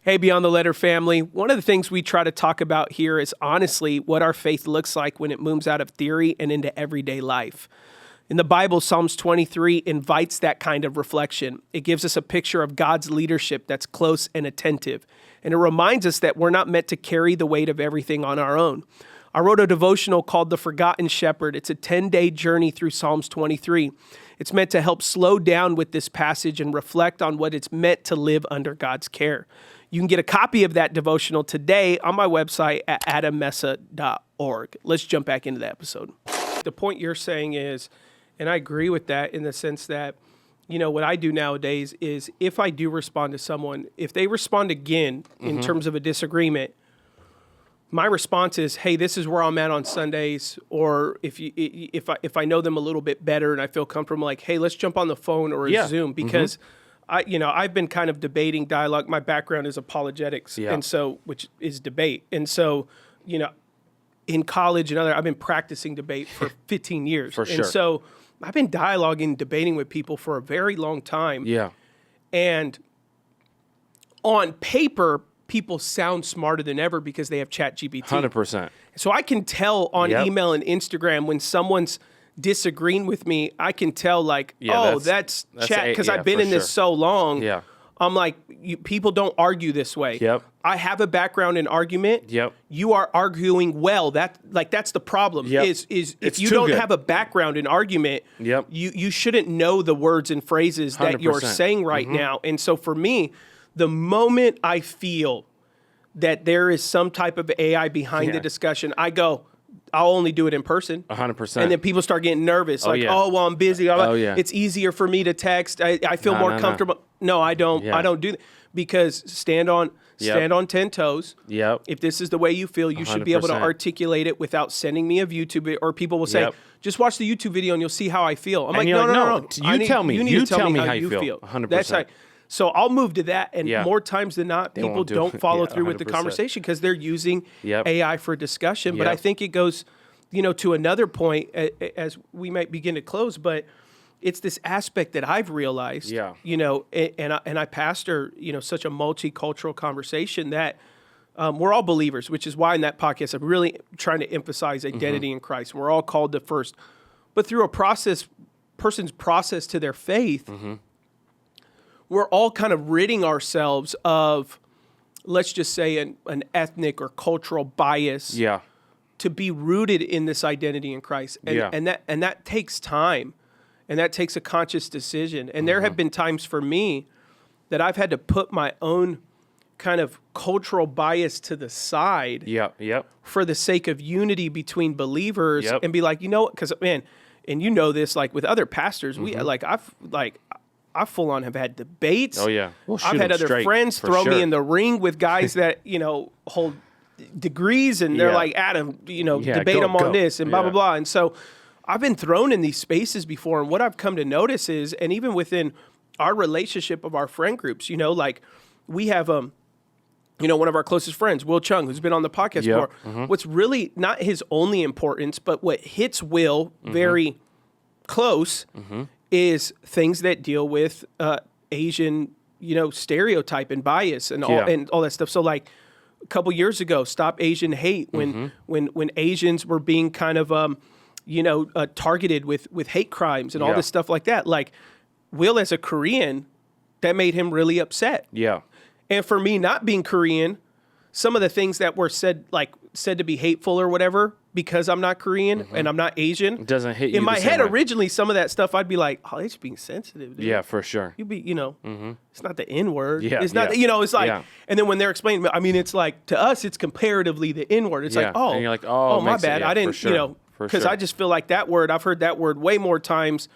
hey, Beyond the Letter family, one of the things we try to talk about here is honestly what our faith looks like when it moves out of theory and into everyday life. In the Bible, Psalms 23 invites that kind of reflection. It gives us a picture of God's leadership that's close and attentive. And it reminds us that we're not meant to carry the weight of everything on our own. I wrote a devotional called The Forgotten Shepherd. It's a 10-day journey through Psalms 23. It's meant to help slow down with this passage and reflect on what it's meant to live under God's care. You can get a copy of that devotional today on my website at adammessa.org. Let's jump back into the episode. The point you're saying is, and I agree with that in the sense that, what I do nowadays is if I do respond to someone, if they respond again in terms of a disagreement, my response is, hey, this is where I'm at on Sundays. Or if I know them a little bit better and I feel comfortable, like, hey, let's jump on the phone or a Zoom, because I've been kind of debating dialogue. My background is apologetics, and so, which is debate. And so, in college and I've been practicing debate for 15 years. For sure. And so I've been dialoguing, debating with people for a very long time. Yeah. And on paper, people sound smarter than ever because they have ChatGPT. 100%. So I can tell on email and Instagram when someone's disagreeing with me, I can tell that's chat, because I've been in this so long. Yeah. I'm like, people don't argue this way. Yep. I have a background in argument. Yep. You are arguing well. That's the problem. Yep. Is if it's you don't have a background in argument, you shouldn't know the words and phrases that 100%. you're saying right now. And so for me, the moment I feel that there is some type of AI behind the discussion, I go, I'll only do it in person. 100%. And then people start getting nervous. I'm busy. It's easier for me to text. I feel more comfortable. No, I don't. Yeah. I don't do that, because stand on 10 toes. Yep. If this is the way you feel, you should be able to 100%. articulate it without sending me a YouTube, or people will say, just watch the YouTube video and you'll see how I feel. I'm and like, no. You tell me. You need to tell me how you feel. 100%. That's right. So I'll move to that, and more times than not, people don't follow through with the 100%. conversation because they're using AI for discussion. But I think it goes, to another point as we might begin to close, but it's this aspect that I've realized, and I pastor, such a multicultural conversation that we're all believers, which is why in that podcast I'm really trying to emphasize identity in Christ. We're all called to first, but through a person's process to their faith, we're all kind of ridding ourselves of, let's just say, an ethnic or cultural bias to be rooted in this identity in Christ. And that takes time, and that takes a conscious decision. And there have been times for me that I've had to put my own kind of cultural bias to the side for the sake of unity between believers and be like, because, man, and this, like with other pastors, I full on have had debates. Oh, yeah. We'll I've had other friends throw me in the ring with guys that, hold degrees, and they're like, Adam, debate them on this and blah, blah, blah. And so I've been thrown in these spaces before. And what I've come to notice is, and even within our relationship of our friend groups, we have, one of our closest friends, Will Chung, who's been on the podcast before. What's really not his only importance, but what hits Will very close is things that deal with Asian, stereotype and bias and all that stuff. So like a couple years ago, Stop Asian Hate, when Asians were being kind of targeted with hate crimes and all this stuff like that. Like Will, as a Korean, that made him really upset. Yeah. And for me, not being Korean, some of the things that were said to be hateful or whatever, because I'm not Korean and I'm not Asian. It doesn't hit you in my the same head way. Originally, some of that stuff I'd be like, oh, they're just being sensitive, dude. Yeah, for sure. You be, it's not the N word. Yeah, it's not, it's like, and then when they're explaining, I mean, it's like, to us, it's comparatively the N word. It's like, oh, and you're like, oh, my bad. I didn't, because I just feel like that word, I've heard that word way more times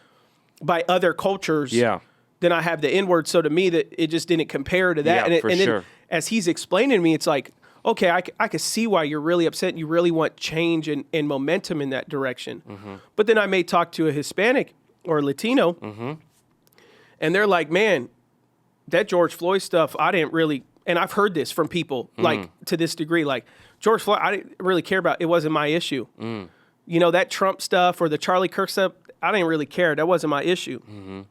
by other cultures than I have the N word. So to me, that it just didn't compare to that. Yeah, and then as he's explaining to me, it's like, okay, I can see why you're really upset and you really want change and momentum in that direction. But then I may talk to a Hispanic or Latino, and they're like, man, that George Floyd stuff, I didn't really, and I've heard this from people, like, to this degree, like, George Floyd, I didn't really care about, it wasn't my issue. That Trump stuff or the Charlie Kirk stuff, I didn't really care. That wasn't my issue.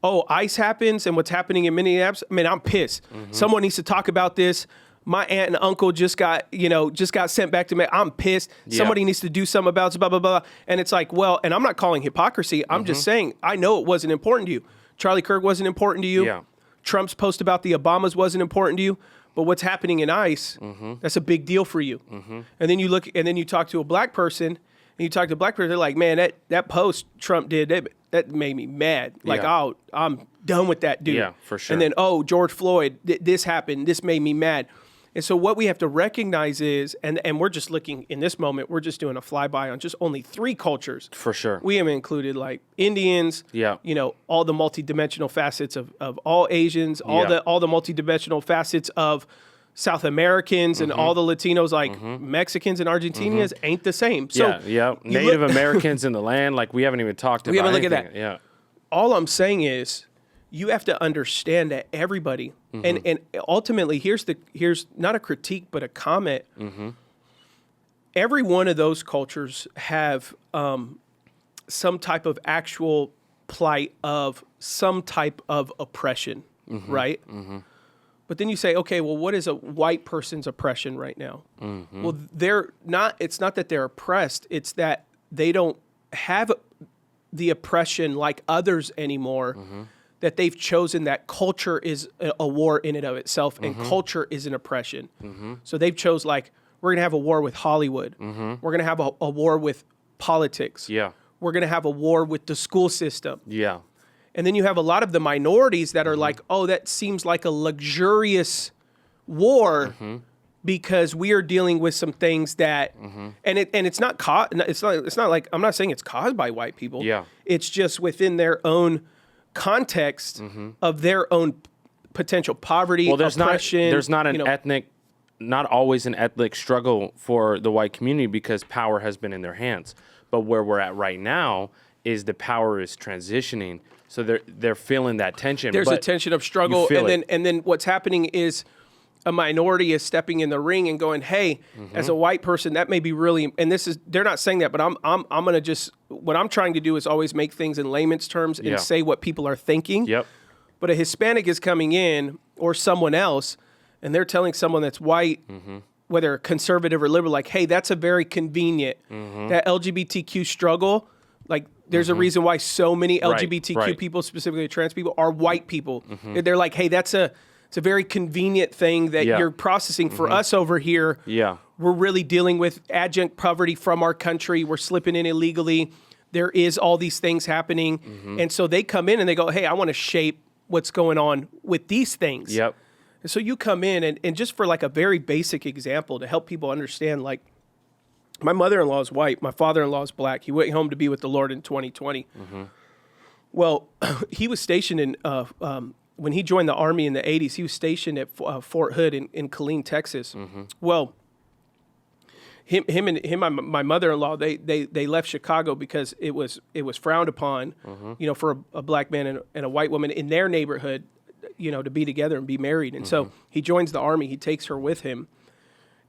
Oh, ICE happens and what's happening in Minneapolis, I mean, I'm pissed. Someone needs to talk about this. My aunt and uncle just got sent back to me. I'm pissed. Somebody needs to do something about it, blah, blah, blah. And it's like, well, and I'm not calling hypocrisy. I'm just saying, I know it wasn't important to you. Charlie Kirk wasn't important to you. Yeah. Trump's post about the Obamas wasn't important to you. But what's happening in ICE, that's a big deal for you. And then you talk to a black person, they're like, man, that post Trump did, that made me mad. Like, oh, I'm done with that dude. Yeah, for sure. And then, oh, George Floyd, this happened. This made me mad. And so what we have to recognize is, and we're just looking in this moment, we're just doing a flyby on just only 3 cultures. For sure. We haven't included like Indians, all the multidimensional facets of all Asians, all the multidimensional facets of South Americans and all the Latinos, like Mexicans and Argentinians ain't the same. So Native Americans in the land, like we haven't even talked about. We haven't looked anything. at that. Yeah. All I'm saying is, you have to understand that everybody, and ultimately, here's not a critique, but a comment. Every one of those cultures have some type of actual plight of some type of oppression, right? But then you say, okay, well, what is a white person's oppression right now? Well, it's not that they're oppressed, it's that they don't have the oppression like others anymore. That they've chosen that culture is a war in and of itself, and culture is an oppression. So they've chose, like, we're going to have a war with Hollywood. We're going to have a war with politics. Yeah. We're going to have a war with the school system. Yeah. And then you have a lot of the minorities that are like, oh, that seems like a luxurious war because we are dealing with some things that, and it's not like, I'm not saying it's caused by white people. Yeah. It's just within their own context of their own potential poverty, oppression. There's not always an ethnic struggle for the white community because power has been in their hands. But where we're at right now is the power is transitioning, so they're feeling that tension. There's a tension of struggle, and then what's happening is a minority is stepping in the ring and going, hey, as a white person, that may be really, and they're not saying that, but I'm going to just, what I'm trying to do is always make things in layman's terms and say what people are thinking. Yep. But a Hispanic is coming in, or someone else, and they're telling someone that's white, whether conservative or liberal, like, hey, that's a very convenient, that LGBTQ struggle, like, there's a reason why so many LGBTQ people, specifically trans people, are white people. They're like, hey, it's a very convenient thing that you're processing. For us over here, we're really dealing with adjunct poverty from our country. We're slipping in illegally. There is all these things happening. And so they come in and they go, hey, I want to shape what's going on with these things. Yep. And so you come in and just for like a very basic example to help people understand, like, my mother-in-law is white. My father-in-law is black. He went home to be with the Lord in 2020. Well, he was stationed in, when he joined the Army in the 80s, he was stationed at Fort Hood in Killeen, Texas. Well, him and my mother-in-law, they left Chicago because it was frowned upon, for a black man and a white woman in their neighborhood, to be together and be married. And so he joins the Army. He takes her with him.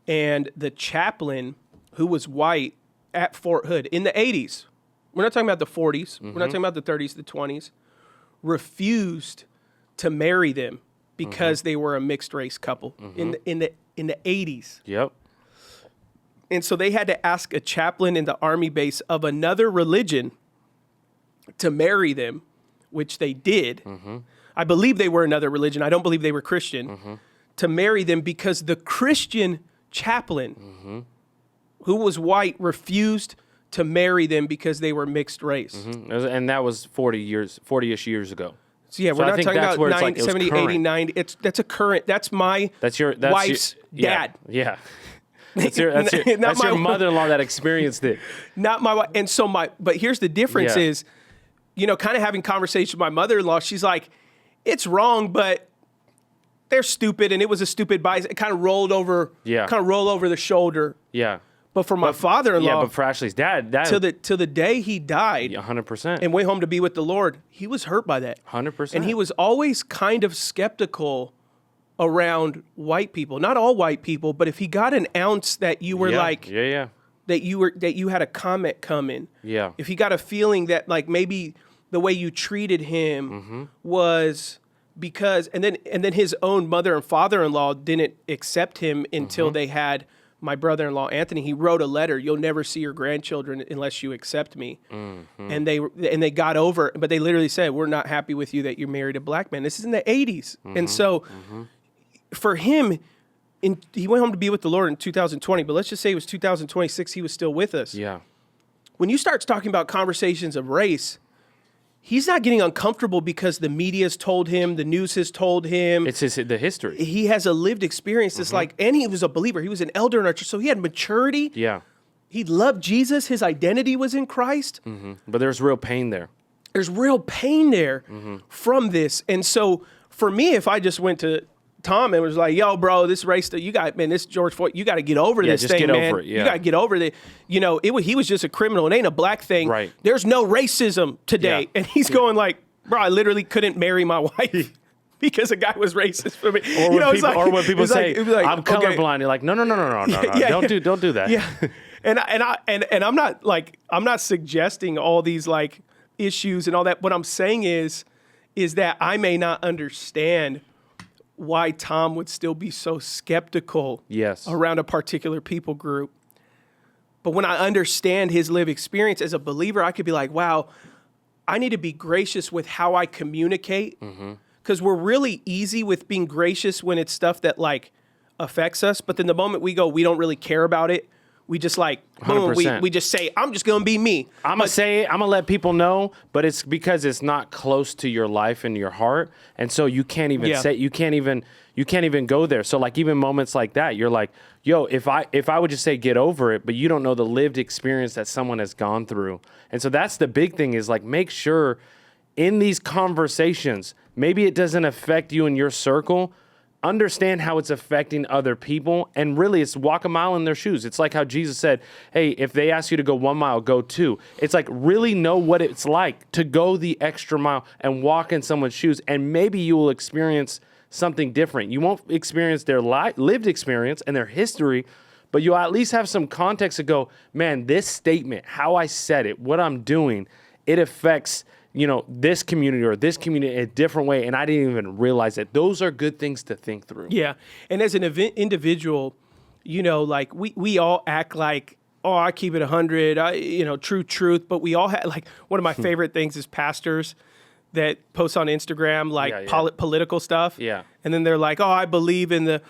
And the chaplain, who was white at Fort Hood in the 80s, we're not talking about the 40s, we're not talking about the 30s, the 20s, refused to marry them because they were a mixed race couple in the 80s. Yep. And so they had to ask a chaplain in the Army base of another religion to marry them, which they did. I believe they were another religion. I don't believe they were Christian. to marry them because the Christian chaplain, who was white, refused to marry them because they were mixed race. And that was 40-ish years ago. So yeah, we're not talking about 70, 80, 90. That's a current. That's my wife's dad. Yeah. That's your mother-in-law that experienced it. Not my wife. And so but here's the difference is, kind of having conversations with my mother-in-law, she's like, it's wrong, but they're stupid, and it was a stupid bias. It kind of rolled over the shoulder. Yeah. But for my father-in-law, but for Ashley's dad, till the day he died, 100%, and went home to be with the Lord, he was hurt by that. 100%, and he was always kind of skeptical around white people. Not all white people, but if he got an ounce that you were that you had a comment coming, if he got a feeling that like maybe the way you treated him was because, and then his own mother and father-in-law didn't accept him until they had my brother-in-law, Anthony. He wrote a letter, you'll never see your grandchildren unless you accept me. And they got over, but they literally said, we're not happy with you that you married a black man. This is in the 80s. And so for him, he went home to be with the Lord in 2020, but let's just say it was 2026, he was still with us. Yeah. When you start talking about conversations of race, he's not getting uncomfortable because the media's told him, the news has told him. It's the history. He has a lived experience. It's and he was a believer. He was an elder in our church, so he had maturity. Yeah. He loved Jesus. His identity was in Christ. But there's real pain there. There's real pain there from this. And so for me, if I just went to Tom and was like, yo, bro, this race that you got, man, this George Floyd, you got to get over this thing, man. Over it, you got to get over it. He was just a criminal. It ain't a black thing. Right. There's no racism today. Yeah. And he's going like, bro, I literally couldn't marry my wife because a guy was racist for me. Or when people say, I'm colorblind, you're like, no. Don't do that. Yeah. And I'm not suggesting all these like issues and all that. What I'm saying is that I may not understand why Tom would still be so skeptical around a particular people group. But when I understand his lived experience as a believer, I could be like, wow, I need to be gracious with how I communicate. Because we're really easy with being gracious when it's stuff that like affects us. But then the moment we go, we don't really care about it. We just like, boom, we just say, I'm just going to be me. I'm going to let people know, but it's because it's not close to your life and your heart. And so you can't even say, you can't even go there. So like even moments like that, you're like, yo, if I would just say, get over it, but you don't know the lived experience that someone has gone through. And so that's the big thing is like, make sure in these conversations, maybe it doesn't affect you in your circle, understand how it's affecting other people, and really it's walk a mile in their shoes. It's like how Jesus said, hey, if they ask you to go 1 mile, go 2. It's like really know what it's like to go the extra mile and walk in someone's shoes, and maybe you will experience something different. You won't experience their lived experience and their history, but you'll at least have some context to go, man, this statement, how I said it, what I'm doing, it affects this community or this community in a different way, and I didn't even realize it. Those are good things to think through. Yeah, and as an individual, like we all act like, oh, I keep it 100, true truth, but we all have, like, one of my favorite things is pastors that post on Instagram, like political stuff. Yeah. And then they're like, oh, I believe in the,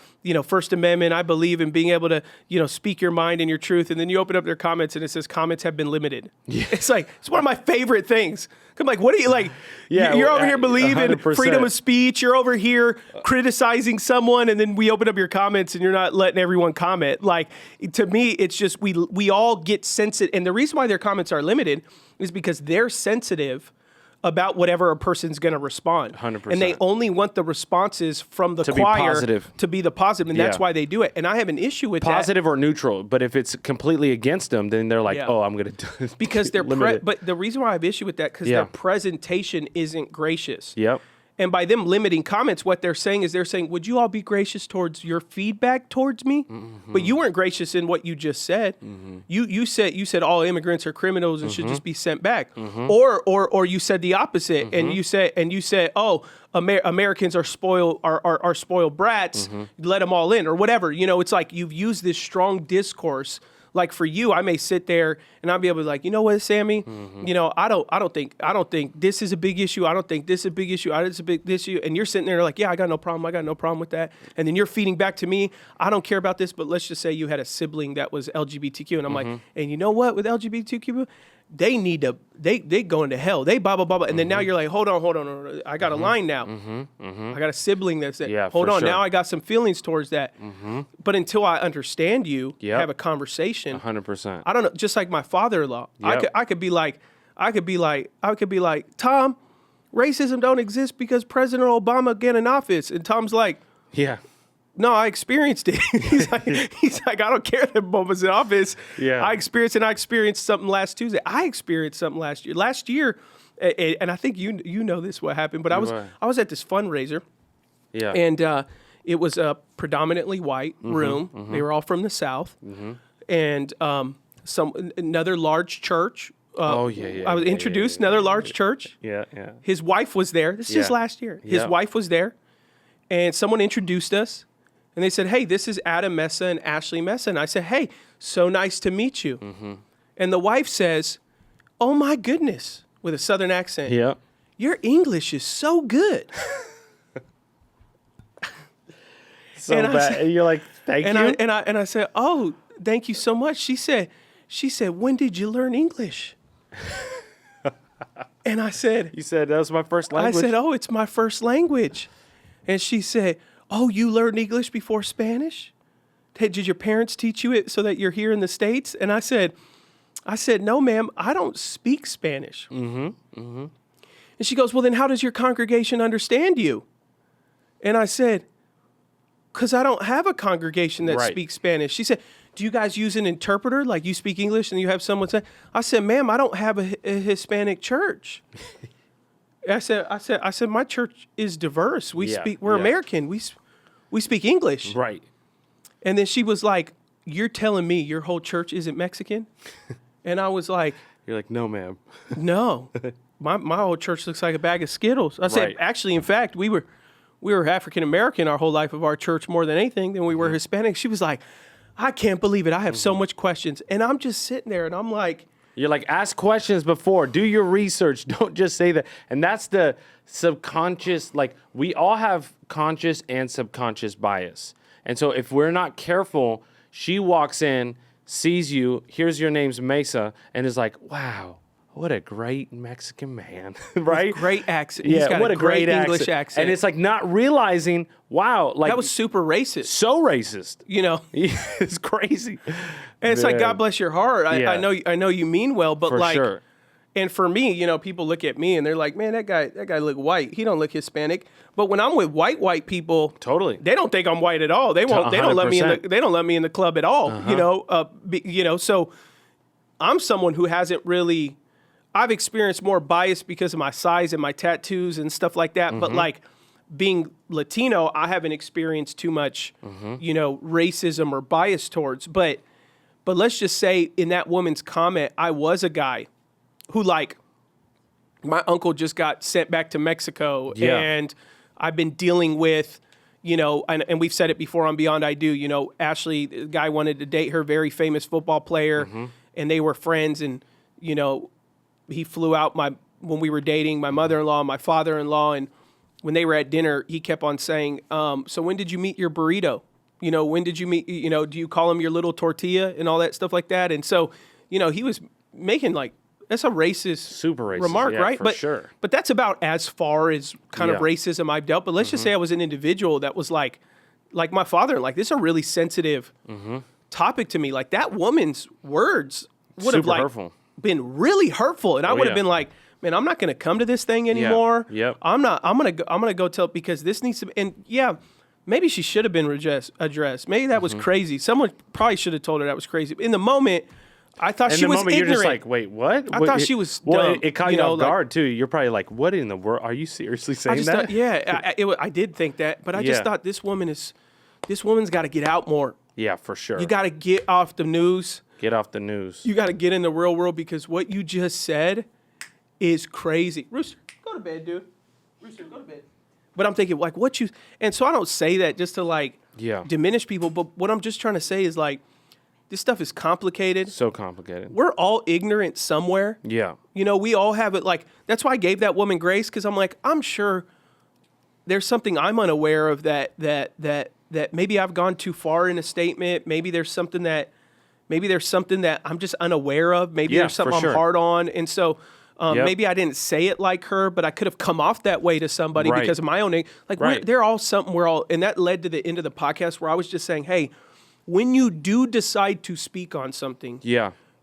First Amendment. I believe in being able to, speak your mind and your truth. And then you open up their comments and it says comments have been limited. Yeah. It's like, it's one of my favorite things. I'm like, what are you like? Yeah, you're over here believing 100%. Freedom of speech. You're over here criticizing someone. And then we open up your comments and you're not letting everyone comment. Like, to me, it's just, we all get sensitive. And the reason why their comments are limited is because they're sensitive about whatever a person's going to respond. 100%. And they only want the responses from the choir to be the positive. And that's why they do it. And I have an issue with positive or neutral. But if it's completely against them, then they're like, oh, I'm going to do it. Because but the reason why I have issue with that, because their presentation isn't gracious. Yep. And by them limiting comments, what they're saying is would you all be gracious towards your feedback towards me? Mm-hmm. But you weren't gracious in what you just said. Mm-hmm. You said all immigrants are criminals and should just be sent back. Mm-hmm. Or you said the opposite, and you said oh, Americans are spoiled spoiled brats. Let them all in or whatever. It's like you've used this strong discourse like for you, I may sit there and I'll be able to like, you know what, Sammy, you know, I don't think this is a big issue. I don't think this is a big issue. It's a big issue. And you're sitting there like, yeah, I got no problem. I got no problem with that. And then you're feeding back to me. I don't care about this, but let's just say you had a sibling that was LGBTQ. And I'm like, and you know what, with LGBTQ, they need to, they going to hell. They blah, blah, blah, blah. And then now you're like, hold on. I got a line now. I got a sibling that's that. Yeah, hold on. sure. Now I got some feelings towards that. But until I understand you, have a conversation. 100%. I don't know. Just like my father-in-law, I could be like, Tom, racism don't exist because President Obama get in office. And Tom's like, Yeah. no, I experienced it. he's like, I don't care that Obama's in office. Yeah. I experienced something last Tuesday. I experienced something last year. Last year, and I think you know this what happened, but I was at this fundraiser. Yeah. And it was a predominantly white room. They were all from the South. And another large church. I was introduced, another large church. Yeah. His wife was there. This is last year. His wife was there. And someone introduced us. And they said, hey, this is Adam Mesa and Ashley Mesa. And I said, hey, so nice to meet you. And the wife says, oh, my goodness, with a Southern accent. Yeah. Your English is so good. So and bad. You're like, thank you. And I said, oh, thank you so much. She said, when did you learn English? And I said, you said that was my first language? I said, oh, it's my first language. And she said, oh, you learned English before Spanish? Did your parents teach you it so that you're here in the States? And I said, no, ma'am, I don't speak Spanish. And she goes, well, then how does your congregation understand you? And I said, because I don't have a congregation that speaks Spanish. She said, do you guys use an interpreter? Like you speak English and you have someone say, I said, ma'am, I don't have a Hispanic church. I said, my church is diverse. We're American. We speak English. Right. And then she was like, you're telling me your whole church isn't Mexican? And I was like, you're like, no, ma'am. No, my whole church looks like a bag of Skittles. I said, actually, in fact, we were African American our whole life of our church more than anything than we were Hispanic. She was like, I can't believe it. I have so much questions. And I'm just sitting there and I'm like, you're like, ask questions before, do your research. Don't just say that. And that's the subconscious, like we all have conscious and subconscious bias. And so if we're not careful, she walks in, sees you, hears your name's Mesa, and is like, wow, what a great Mexican man, right? Great accent. Yeah, He's got what a great English accent. And it's like not realizing, wow, like that was super racist. So racist. You know, it's crazy. And it's like, God bless your heart. I know you mean well, but for like, sure. And for me, you know, people look at me and they're like, man, that guy look white. He don't look Hispanic. But when I'm with white people, totally, they don't think I'm white at all. They don't let me in they don't let me in the club at all. You know, so I'm someone who hasn't really. I've experienced more bias because of my size and my tattoos and stuff like that. But like being Latino, I haven't experienced too much, you know, racism or bias towards. But let's just say in that woman's comment, I was a guy who like my uncle just got sent back to Mexico and I've been dealing with, you know, and we've said it before on Beyond I Do, you know, Ashley, the guy wanted to date her, very famous football player, and they were friends. And, you know, he flew out when we were dating, my mother-in-law, my father-in-law, and when they were at dinner, he kept on saying, so when did you meet your burrito? You know, when did you meet, you know, do you call him your little tortilla and all that stuff like that? And so, you know, he was making like, that's a racist, super racist remark, right? For sure. But that's about as far as kind of racism I've dealt. But let's just say I was an individual that was like my father, like this is a really sensitive topic to me. Like that woman's words would have like been really hurtful, and I would have been like, man, I'm not going to come to this thing anymore. I'm gonna go tell because this needs to. And maybe she should have been addressed. Maybe that was crazy. Someone probably should have told her that was crazy. In the moment. I thought she was ignorant. You're just like, wait, what? I thought she was dumb. Well, it caught you off guard, too. You're probably like, what in the world? Are you seriously saying that? I did think that. But I just thought this woman's got to get out more. Yeah, for sure. You got to get off the news. Get off the news. You got to get in the real world because what you just said is crazy. Rooster, go to bed, dude. Rooster, go to bed. But I'm thinking, like, and so I don't say that just to, like, diminish people. But what I'm just trying to say is, like, This stuff is complicated. So complicated. We're all ignorant somewhere. Yeah. You know, we all have it. Like, that's why I gave that woman grace, because I'm like, I'm sure there's something I'm unaware of that maybe I've gone too far in a statement. Maybe there's something that I'm just unaware of. Maybe there's something I'm hard on. And so maybe I didn't say it like her, but I could have come off that way to somebody because of my own, like they're all something and that led to the end of the podcast where I was just saying, hey, when you do decide to speak on something,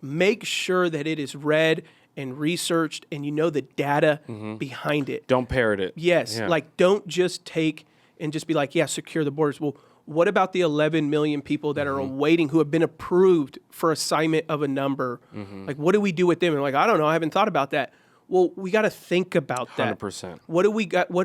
make sure that it is read and researched and you know the data behind it. Don't parrot it. Yes. Yeah. Like, don't just take and just be like, yeah, secure the borders. Well, what about the 11 million people that are waiting who have been approved for assignment of a number? Like, what do we do with them? And like, I don't know. I haven't thought about that. Well, we got to think about that. 100%. What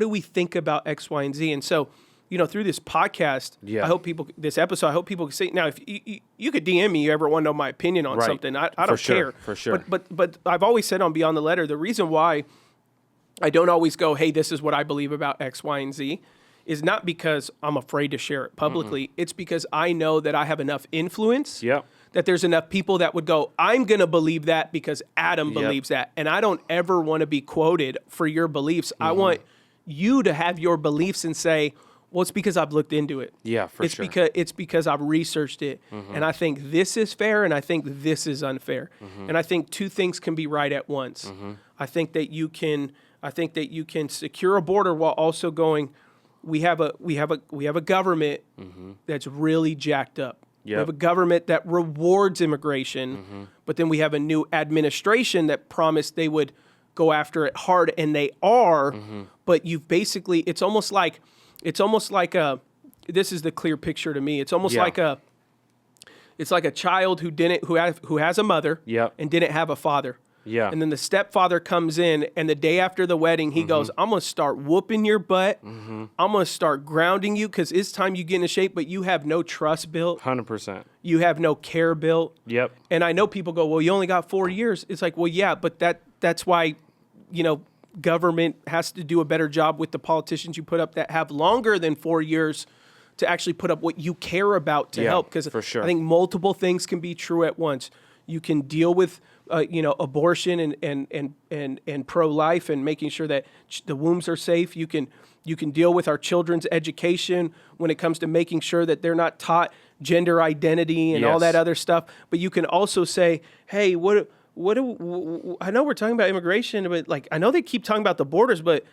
do we think about X, Y, and Z? And so, you know, through this podcast, I hope people can say, now, if you could DM me, you ever want to know my opinion on something, I don't care. For sure. But I've always said on Beyond the Letter, the reason why I don't always go, hey, this is what I believe about X, Y, and Z, is not because I'm afraid to share it publicly. It's because I know that I have enough influence that there's enough people that would go, I'm going to believe that because Adam believes that. And I don't ever want to be quoted for your beliefs. I want you to have your beliefs and say, well, it's because I've looked into it. Yeah, for sure. It's because I've researched it. And I think this is fair and I think this is unfair. And I think two things can be right at once. I think that you can secure a border while also going, we have a government that's really jacked up. We have a government that rewards immigration, but then we have a new administration that promised they would go after it hard, and they are. But you've basically, it's almost like this is the clear picture to me. It's almost like a child who has a mother and didn't have a father. Yeah. And then the stepfather comes in, and the day after the wedding, he goes, I'm going to start whooping your butt. I'm going to start grounding you because it's time you get into shape, but you have no trust built. 100%. You have no care built. Yep. And I know people go, well, you only got 4 years. It's like, well, yeah, but that's why, you know, government has to do a better job with the politicians you put up that have longer than 4 years to actually put up what you care about to help. Because I think multiple things can be true at once. You can deal with abortion and pro-life and making sure that the wombs are safe. You can deal with our children's education when it comes to making sure that they're not taught gender identity and all that other stuff. But you can also say, hey, I know we're talking about immigration, but like, I know they keep talking about the borders, but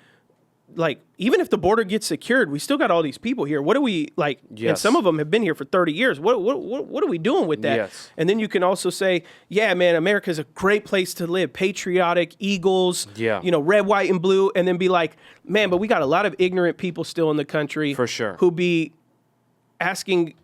like, even if the border gets secured, we still got all these people here. What do we like? And some of them have been here for 30 years. What are we doing with that? Yes. And then you can also say, yeah, man, America's a great place to live. Patriotic, Eagles, red, white, and blue. And then be like, man, but we got a lot of ignorant people still in the country. For sure. Who be asking,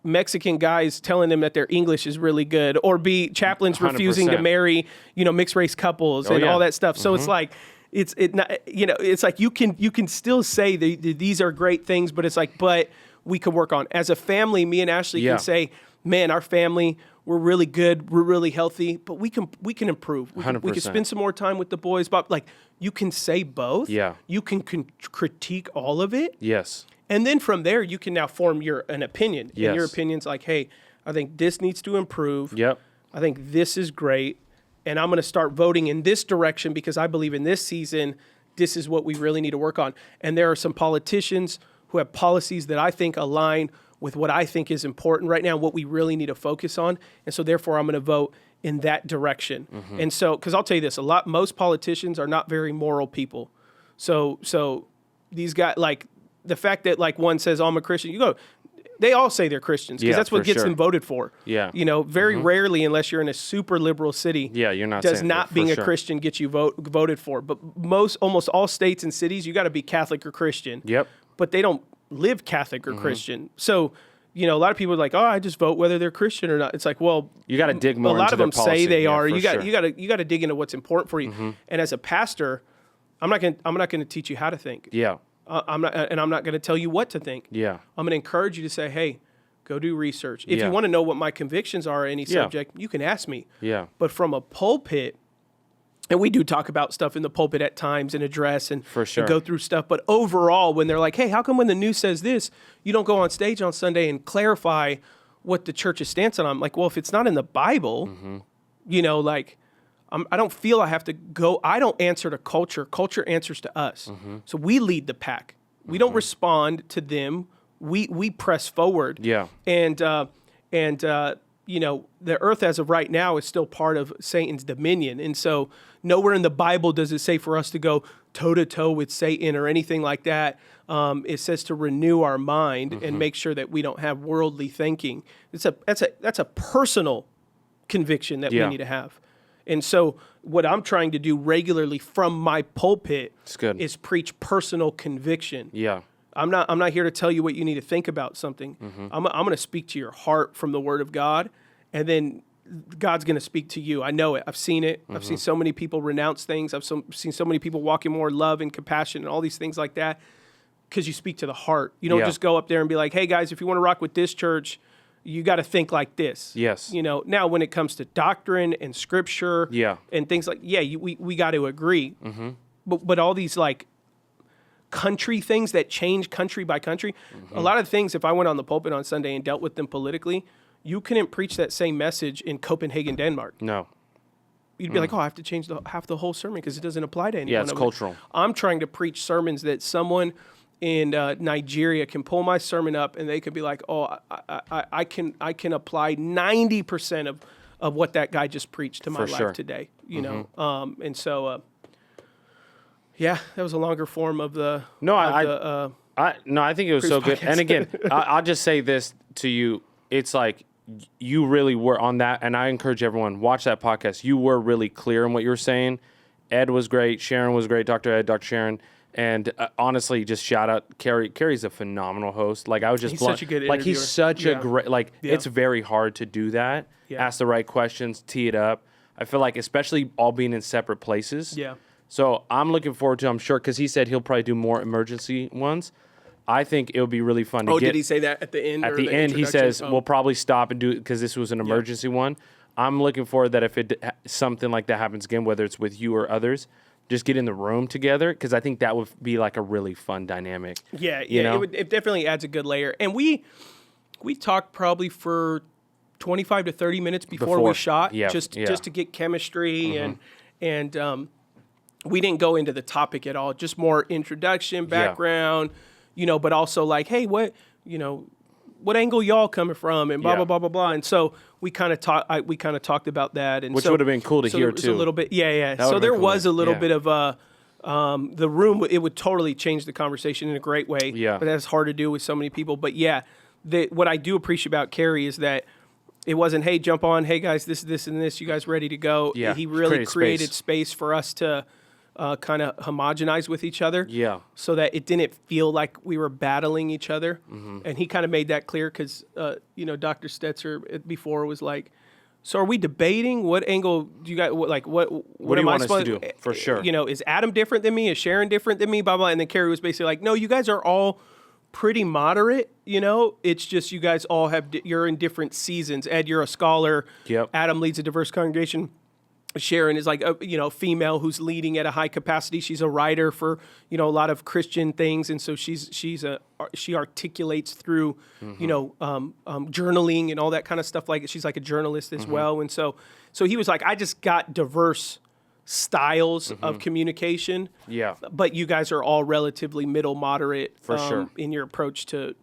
Mexican guys telling them that their English is really good, or be chaplains 100%. Refusing to marry, mixed race couples and all that stuff. So it's like, it's like you can still say these are great things, but it's like, but we could work on as a family. Me and Ashley can say, man, our family, we're really good, we're really healthy, but we can improve. We can spend some more time with the boys. But like, you can say both. Yeah, you can critique all of it. Yes, and then from there, you can now form an opinion. Yes. And your opinion's like, hey, I think this needs to improve. Yep, I think this is great. And I'm going to start voting in this direction because I believe in this season, this is what we really need to work on. And there are some politicians who have policies that I think align with what I think is important right now, what we really need to focus on. And so therefore, I'm going to vote in that direction. And so, because I'll tell you this, most politicians are not very moral people. So these guys, like the fact that like one says, oh, I'm a Christian, they all say they're Christians because that's what gets them voted for. Yeah. Very rarely, unless you're in a super liberal city, you're not does not being a Christian get you voted for. But almost all states and cities, you got to be Catholic or Christian. Yep. But they don't live Catholic or Christian. So, a lot of people are like, oh, I just vote whether they're Christian or not. It's like, well, you got to dig more. A lot of them say they are. You got to dig into what's important for you. And as a pastor, I'm not going to teach you how to think. Yeah. I'm not going to tell you what to think. Yeah. I'm going to encourage you to say, hey, go do research. If you want to know what my convictions are on any subject, you can ask me. Yeah. But from a pulpit, and we do talk about stuff in the pulpit at times and address and, and go through stuff. But overall, when they're like, hey, how come when the news says this, you don't go on stage on Sunday and clarify what the church's stance on. I'm like, well, if it's not in the Bible, you know, like, I don't feel I have to go. I don't answer to culture. Culture answers to us. So we lead the pack. We don't respond to them. We press forward. Yeah. And you know, the earth as of right now is still part of Satan's dominion. And so nowhere in the Bible does it say for us to go toe to toe with Satan or anything like that. It says to renew our mind and make sure that we don't have worldly thinking. That's a personal conviction that we need to have. And so what I'm trying to do regularly from my pulpit is preach personal conviction. Yeah. I'm not here to tell you what you need to think about something. I'm going to speak to your heart from the Word of God, and then God's going to speak to you. I know it. I've seen it. I've seen so many people renounce things. I've seen so many people walk in more love and compassion and all these things like that because you speak to the heart. You don't just go up there and be like, hey, guys, if you want to rock with this church, you got to think like this. Yes. You know, now when it comes to doctrine and scripture and things like, we got to agree. But all these like country things that change country by country, a lot of things, if I went on the pulpit on Sunday and dealt with them politically, you couldn't preach that same message in Copenhagen, Denmark. No. You'd be like, oh, I have to change half the whole sermon because it doesn't apply to anyone. Yeah, it's cultural. I'm trying to preach sermons that someone in Nigeria can pull my sermon up and they could be like, oh, I can apply 90% of what that guy just preached to my life today. You know, and so that was a longer form of the. No, I think it was so good. And again, I'll just say this to you: it's like you really were on that, and I encourage everyone watch that podcast. You were really clear in what you were saying. Ed was great. Sharon was great. Dr. Ed, Dr. Sharon. And honestly, just shout out Carey. Carey's a phenomenal host. Like I was just he's such a good like he's such a great it's very hard to do that. Ask the right questions, tee it up. I feel like especially all being in separate places. Yeah. So I'm looking forward to, I'm sure, because he said he'll probably do more emergency ones. I think it would be really fun to get. Oh, did he say that at the end? At the end, he says, we'll probably stop and do it because this was an emergency one. I'm looking forward that if something like that happens again, whether it's with you or others, just get in the room together because I think that would be like a really fun dynamic. Yeah, it definitely adds a good layer. And we talked probably for 25 to 30 minutes before we shot, just to get chemistry and we didn't go into the topic at all, just more introduction, background, you know, but also like, hey, what angle y'all coming from and blah, blah, blah, blah, blah. And so we kind of talked about that. And which would have been cool to hear too. A little bit. Yeah. So there was a little bit of the room, it would totally change the conversation in a great way. Yeah. But that's hard to do with so many people. But yeah, what I do appreciate about Carey is that it wasn't, hey, jump on, hey guys, this, and this, you guys ready to go? Yeah. He really created space for us to kind of homogenize with each other. Yeah. So that it didn't feel like we were battling each other. And he kind of made that clear because, Dr. Stetzer before was like, so are we debating? What angle do you guys, what do you want us to do? For sure. You know, is Adam different than me? Is Sharon different than me? Blah, blah. And then Carey was basically like, no, you guys are all pretty moderate, you know? It's just you guys all you're in different seasons. Ed, you're a scholar. Yep. Adam leads a diverse congregation. Sharon is like a female who's leading at a high capacity. She's a writer for a lot of Christian things, and so she articulates through journaling and all that kind of stuff. Like she's like a journalist as well, and so he was like, I just got diverse styles of communication. Yeah, but you guys are all relatively middle moderate for sure in your approach to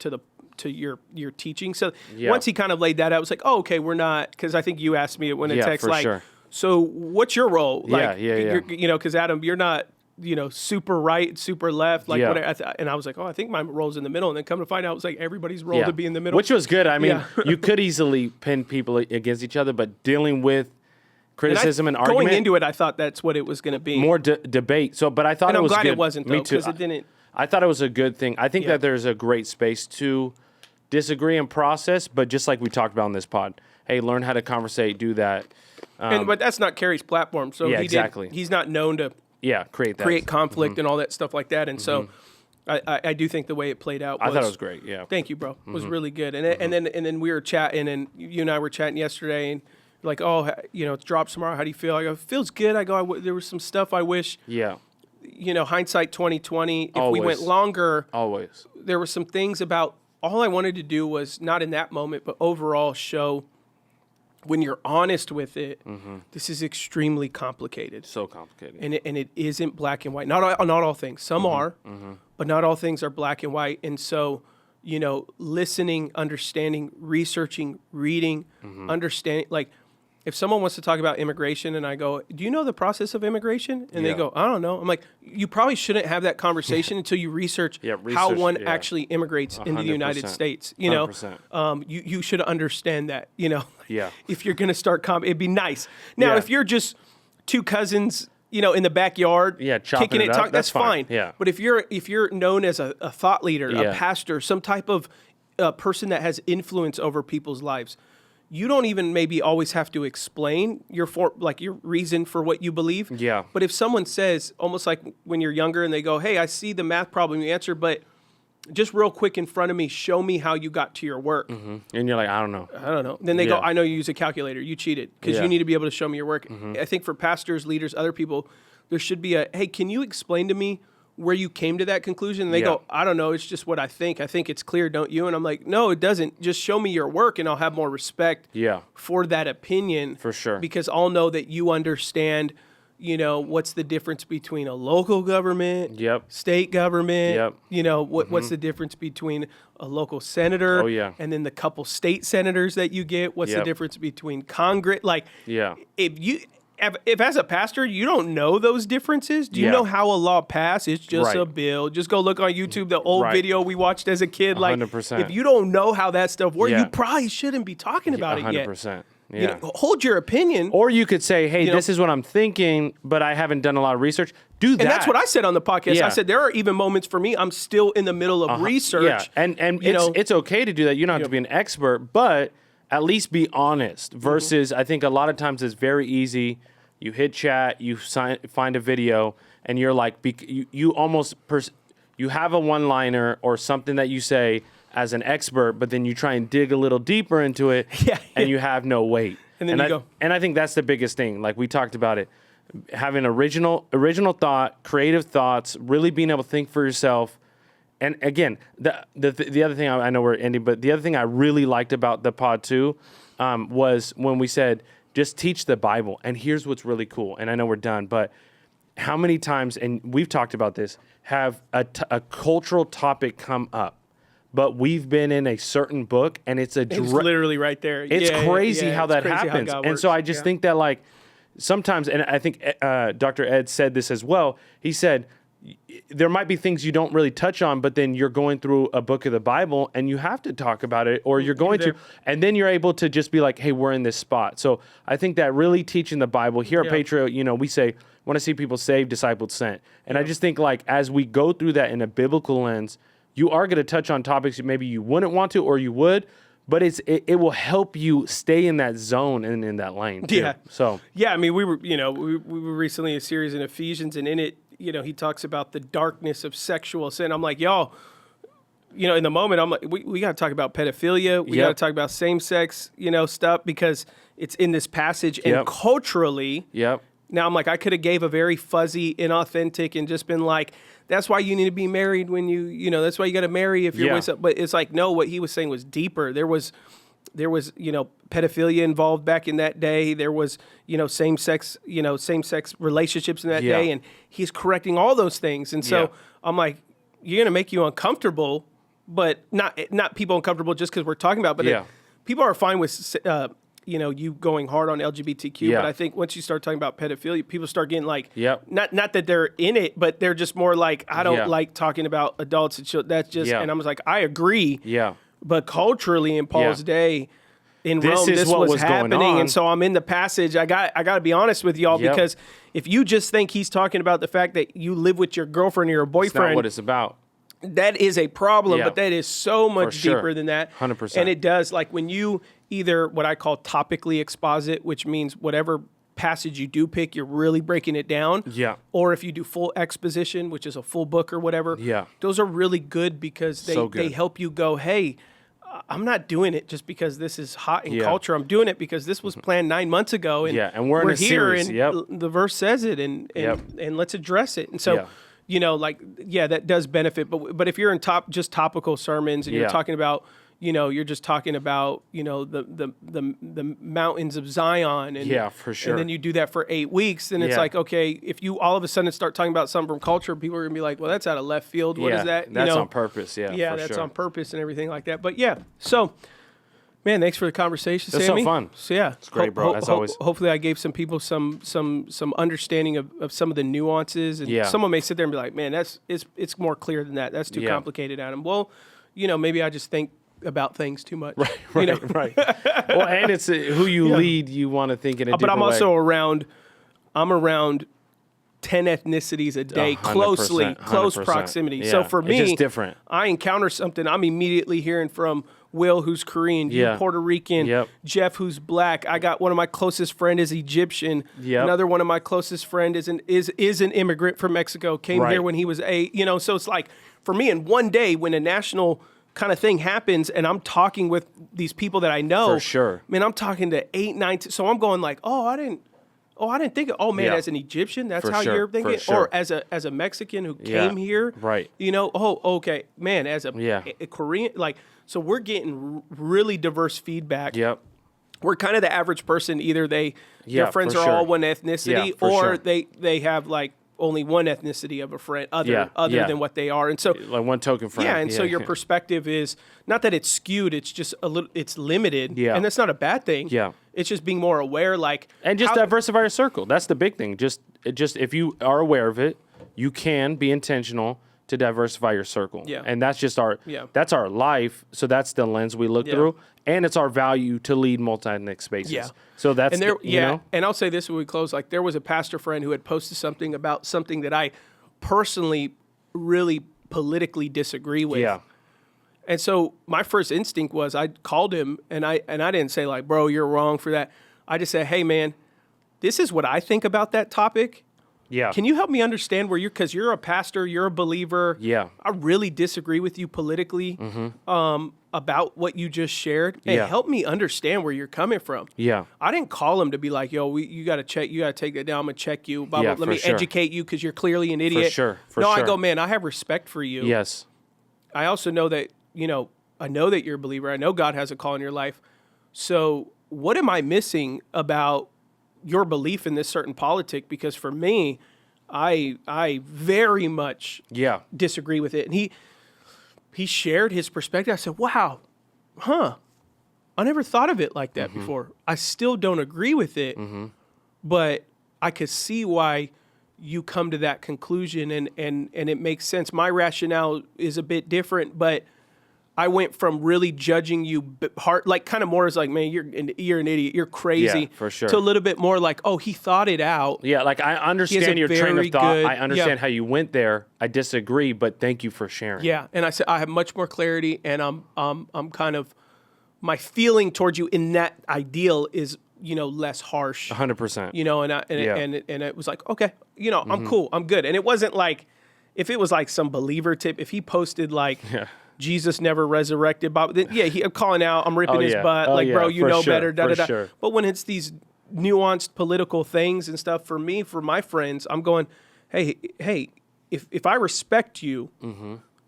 your teaching. So once he kind of laid that out, I was like, oh, okay, we're not, because I think you asked me when a text like. Sure. So what's your role? Like, because Adam, you're not, super right, super left. Like, and I was like, oh, I think my role's in the middle. And then come to find out, it was like everybody's role to be in the middle. Which was good. I mean, you could easily pin people against each other, but dealing with criticism and argument. Going into it, I thought that's what it was going to be. More debate. So, but I thought it was good. I'm glad it wasn't, though, because it didn't. I thought it was a good thing. I think that there's a great space to disagree and process, but just like we talked about in this pod, hey, learn how to conversate, do that. But that's not Carey's platform, so he's not known to create conflict and all that stuff like that. And so I do think the way it played out was, I thought it was great. Yeah. Thank you, bro. It was really good. And then we were chatting, and you and I were chatting yesterday, and like, oh, it's drops tomorrow. How do you feel? I go, feels good. I go, there was some stuff I wish. Yeah. Hindsight 2020. If we went longer, always, there were some things about all I wanted to do was, not in that moment, but overall show, when you're honest with it, this is extremely complicated. So complicated. And it isn't black and white. Not all things. Some are, but not all things are black and white. And so, listening, understanding, researching, reading, understanding, like, if someone wants to talk about immigration and I go, do you know the process of immigration? And they go, I don't know. I'm like, you probably shouldn't have that conversation until you research how one actually immigrates into the United States. You should understand that, if you're going to start, it'd be nice. Now, if you're just two cousins, in the backyard, kicking it, that's fine. Yeah. But if you're known as a thought leader, a pastor, some type of person that has influence over people's lives, you don't even maybe always have to explain your reason for what you believe. Yeah. But if someone says, almost like when you're younger and they go, hey, I see the math problem you answer, but just real quick in front of me, show me how you got to your work. And you're like, I don't know. Then they go, I know you use a calculator. You cheated because you need to be able to show me your work. I think for pastors, leaders, other people, there should be hey, can you explain to me where you came to that conclusion? And they go, I don't know. It's just what I think. I think it's clear, don't you? And I'm like, no, it doesn't. Just show me your work and I'll have more respect for that opinion. For sure. Because I'll know that you understand, what's the difference between a local government, state government, what's the difference between a local senator and then the couple state senators that you get? What's the difference between Congress? Like, if as a pastor, you don't know those differences, do you know how a law passed? It's just a bill. Just go look on YouTube, the old video we watched as a kid. Like, 100%. If you don't know how that stuff works, you probably shouldn't be talking about it yet. 100%. Yeah. Hold your opinion. Or you could say, hey, this is what I'm thinking, but I haven't done a lot of research. Do that. And that's what I said on the podcast. I said, there are even moments for me, I'm still in the middle of research. Yeah. And it's okay to do that. You don't have to be an expert, but at least be honest versus I think a lot of times it's very easy. You hit chat, you find a video, and you're like, you almost you have a one-liner or something that you say as an expert, but then you try and dig a little deeper into it, and you have no weight. And then you go. And I think that's the biggest thing. Like we talked about it, having original thought, creative thoughts, really being able to think for yourself. And again, the other thing, I know we're ending, but the other thing I really liked about the pod too was when we said, just teach the Bible. And here's what's really cool. And I know we're done, but how many times, and we've talked about this, have a cultural topic come up, but we've been in a certain book and it's literally right there. It's crazy how that happens. And so I just think that like sometimes, and I think Dr. Ed said this as well, he said, there might be things you don't really touch on, but then you're going through a book of the Bible and you have to talk about it, or you're going to, and then you're able to just be like, hey, we're in this spot. So I think that really teaching the Bible here at Patriot, we say, want to see people saved, discipled, sent. And I just think like, as we go through that in a biblical lens, you are going to touch on topics that maybe you wouldn't want to, or you would, but it will help you stay in that zone and in that lane too. So I mean, we were recently in a series in Ephesians, and in it, he talks about the darkness of sexual sin. I'm like, y'all, in the moment, I'm like, we got to talk about pedophilia. We got to talk about same-sex, stuff, because it's in this passage. And culturally, now I'm like, I could have gave a very fuzzy, inauthentic, and just been like, that's why you need to be married when that's why you got to marry if you're with somebody. But it's like, no, what he was saying was deeper. There was pedophilia involved back in that day. There was, same-sex relationships in that day. And he's correcting all those things. And so I'm like, you're going to make you uncomfortable, but not people uncomfortable just because we're talking about it. But people are fine with, you going hard on LGBTQ. But I think once you start talking about pedophilia, people start getting like, not that they're in it, but they're just more like, I don't like talking about adults and children. That's just, and I was like, I agree. But culturally in Paul's day in Rome, this was happening. And so I'm in the passage. I got to be honest with y'all, because if you just think he's talking about the fact that you live with your girlfriend or your boyfriend, that's not what it's about. That is a problem, but that is so much deeper than that. 100%. And it does, like when you either what I call topically exposit, which means whatever passage you do pick, you're really breaking it down. Or if you do full exposition, which is a full book or whatever, those are really good because they help you go, hey, I'm not doing it just because this is hot in culture. I'm doing it because this was planned 9 months ago, and and we're in a here, series. and the verse says it, and let's address it. And so you know, like, yeah, that does benefit. But if you're in just topical sermons and you're talking about, you know, you're just talking about, you know, the mountains of Zion. And, for sure. And then you do that for 8 weeks. Then it's like, okay, if you all of a sudden start talking about something from culture, people are going to be like, well, that's out of left field. What is that? That's on purpose. Yeah, that's on purpose and everything like that. But yeah, so, man, thanks for the conversation, Sammy. It's so fun. So yeah, it's great, bro. As always. Hopefully, I gave some people some understanding of some of the nuances, and someone may sit there and be like, "Man, it's more clear than that. That's too complicated, Adam." Well, you know, maybe I just think about things too much. Right. You know? Right. Well, and it's who you lead. You want to think in a different way. But I'm also around 10 ethnicities a day, 100%, close proximity. Yeah. So for me, it's just different. I encounter something, I'm immediately hearing from Will, who's Korean, you Puerto Rican, Jeff, who's black. I got one of my closest friend is Egyptian. Another one of my closest friend is an immigrant from Mexico, came here when he was 8. You know, so it's like, for me, in one day, when a national kind of thing happens and I'm talking with these people that I know, for sure, man, I'm talking to 8, 9, so I'm going like, I didn't think of, as an Egyptian, that's how you're thinking, or as a Mexican who came here, right? You know, okay, man, as a Korean, like, so we're getting really diverse feedback. We're kind of the average person. Either their friends are all one ethnicity, or they have like only one ethnicity of a friend other than what they are, and so like one token friend. And so your perspective is not that it's skewed; it's just it's limited, and that's not a bad thing. It's just being more aware, like, and just diversify your circle. That's the big thing. Just if you are aware of it, you can be intentional to diversify your circle. And that's just that's our life. So that's the lens we look through, and it's our value to lead multi-ethnic spaces. So that's you know. And I'll say this when we close: like, there was a pastor friend who had posted something about something that I personally really politically disagree with. And so my first instinct was I called him and I didn't say like, bro, you're wrong for that. I just said, hey man, this is what I think about that topic. Can you help me understand because you're a pastor, you're a believer. I really disagree with you politically about what you just shared. And help me understand where you're coming from. I didn't call him to be like, yo, you got to take that down. I'm going to check you. Let me educate you because you're clearly an idiot. For sure. I go, man, I have respect for you. I also know that, you know, I know that you're a believer. I know God has a call in your life. So what am I missing about your belief in this certain politic? Because for me, I very much disagree with it. And he shared his perspective. I said, wow, I never thought of it like that before. I still don't agree with it, but I could see why you come to that conclusion, and it makes sense. My rationale is a bit different, but I went from really judging you hard, like kind of more as like, man, you're an idiot, you're crazy, for sure, to a little bit more like, oh, he thought it out. Like I understand your train of thought. I understand how you went there. I disagree, but thank you for sharing. And I said I have much more clarity, and I'm kind of, my feeling towards you in that ideal is, you know, less harsh. 100%. You know, and it was like, okay, you know, I'm cool, I'm good. And it wasn't like, if it was like some believer tip, if he posted like, Jesus never resurrected, Bob, then I'm calling out, I'm ripping his butt, bro, you know better, da-da-da. Sure. But when it's these nuanced political things and stuff, for me, for my friends, I'm going, hey, if I respect you,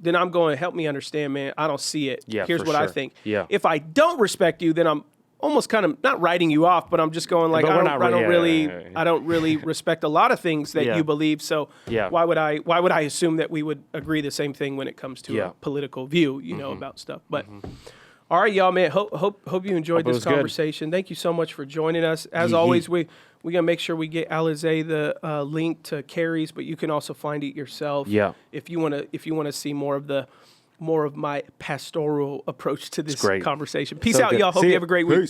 then I'm going, help me understand, man, I don't see it. Here's what I think. If I don't respect you, then I'm almost kind of not writing you off, but I'm just going like, I don't really respect a lot of things that you believe. So why would I assume that we would agree the same thing when it comes to a political view, you know, about stuff. But all right, y'all, man, hope you enjoyed this conversation. Good. Thank you so much for joining us. As always, we're gonna make sure we get Alizé the link to Carey's, but you can also find it yourself. If you wanna see more of my pastoral approach to this conversation. Peace out, y'all. Hope you have a great week.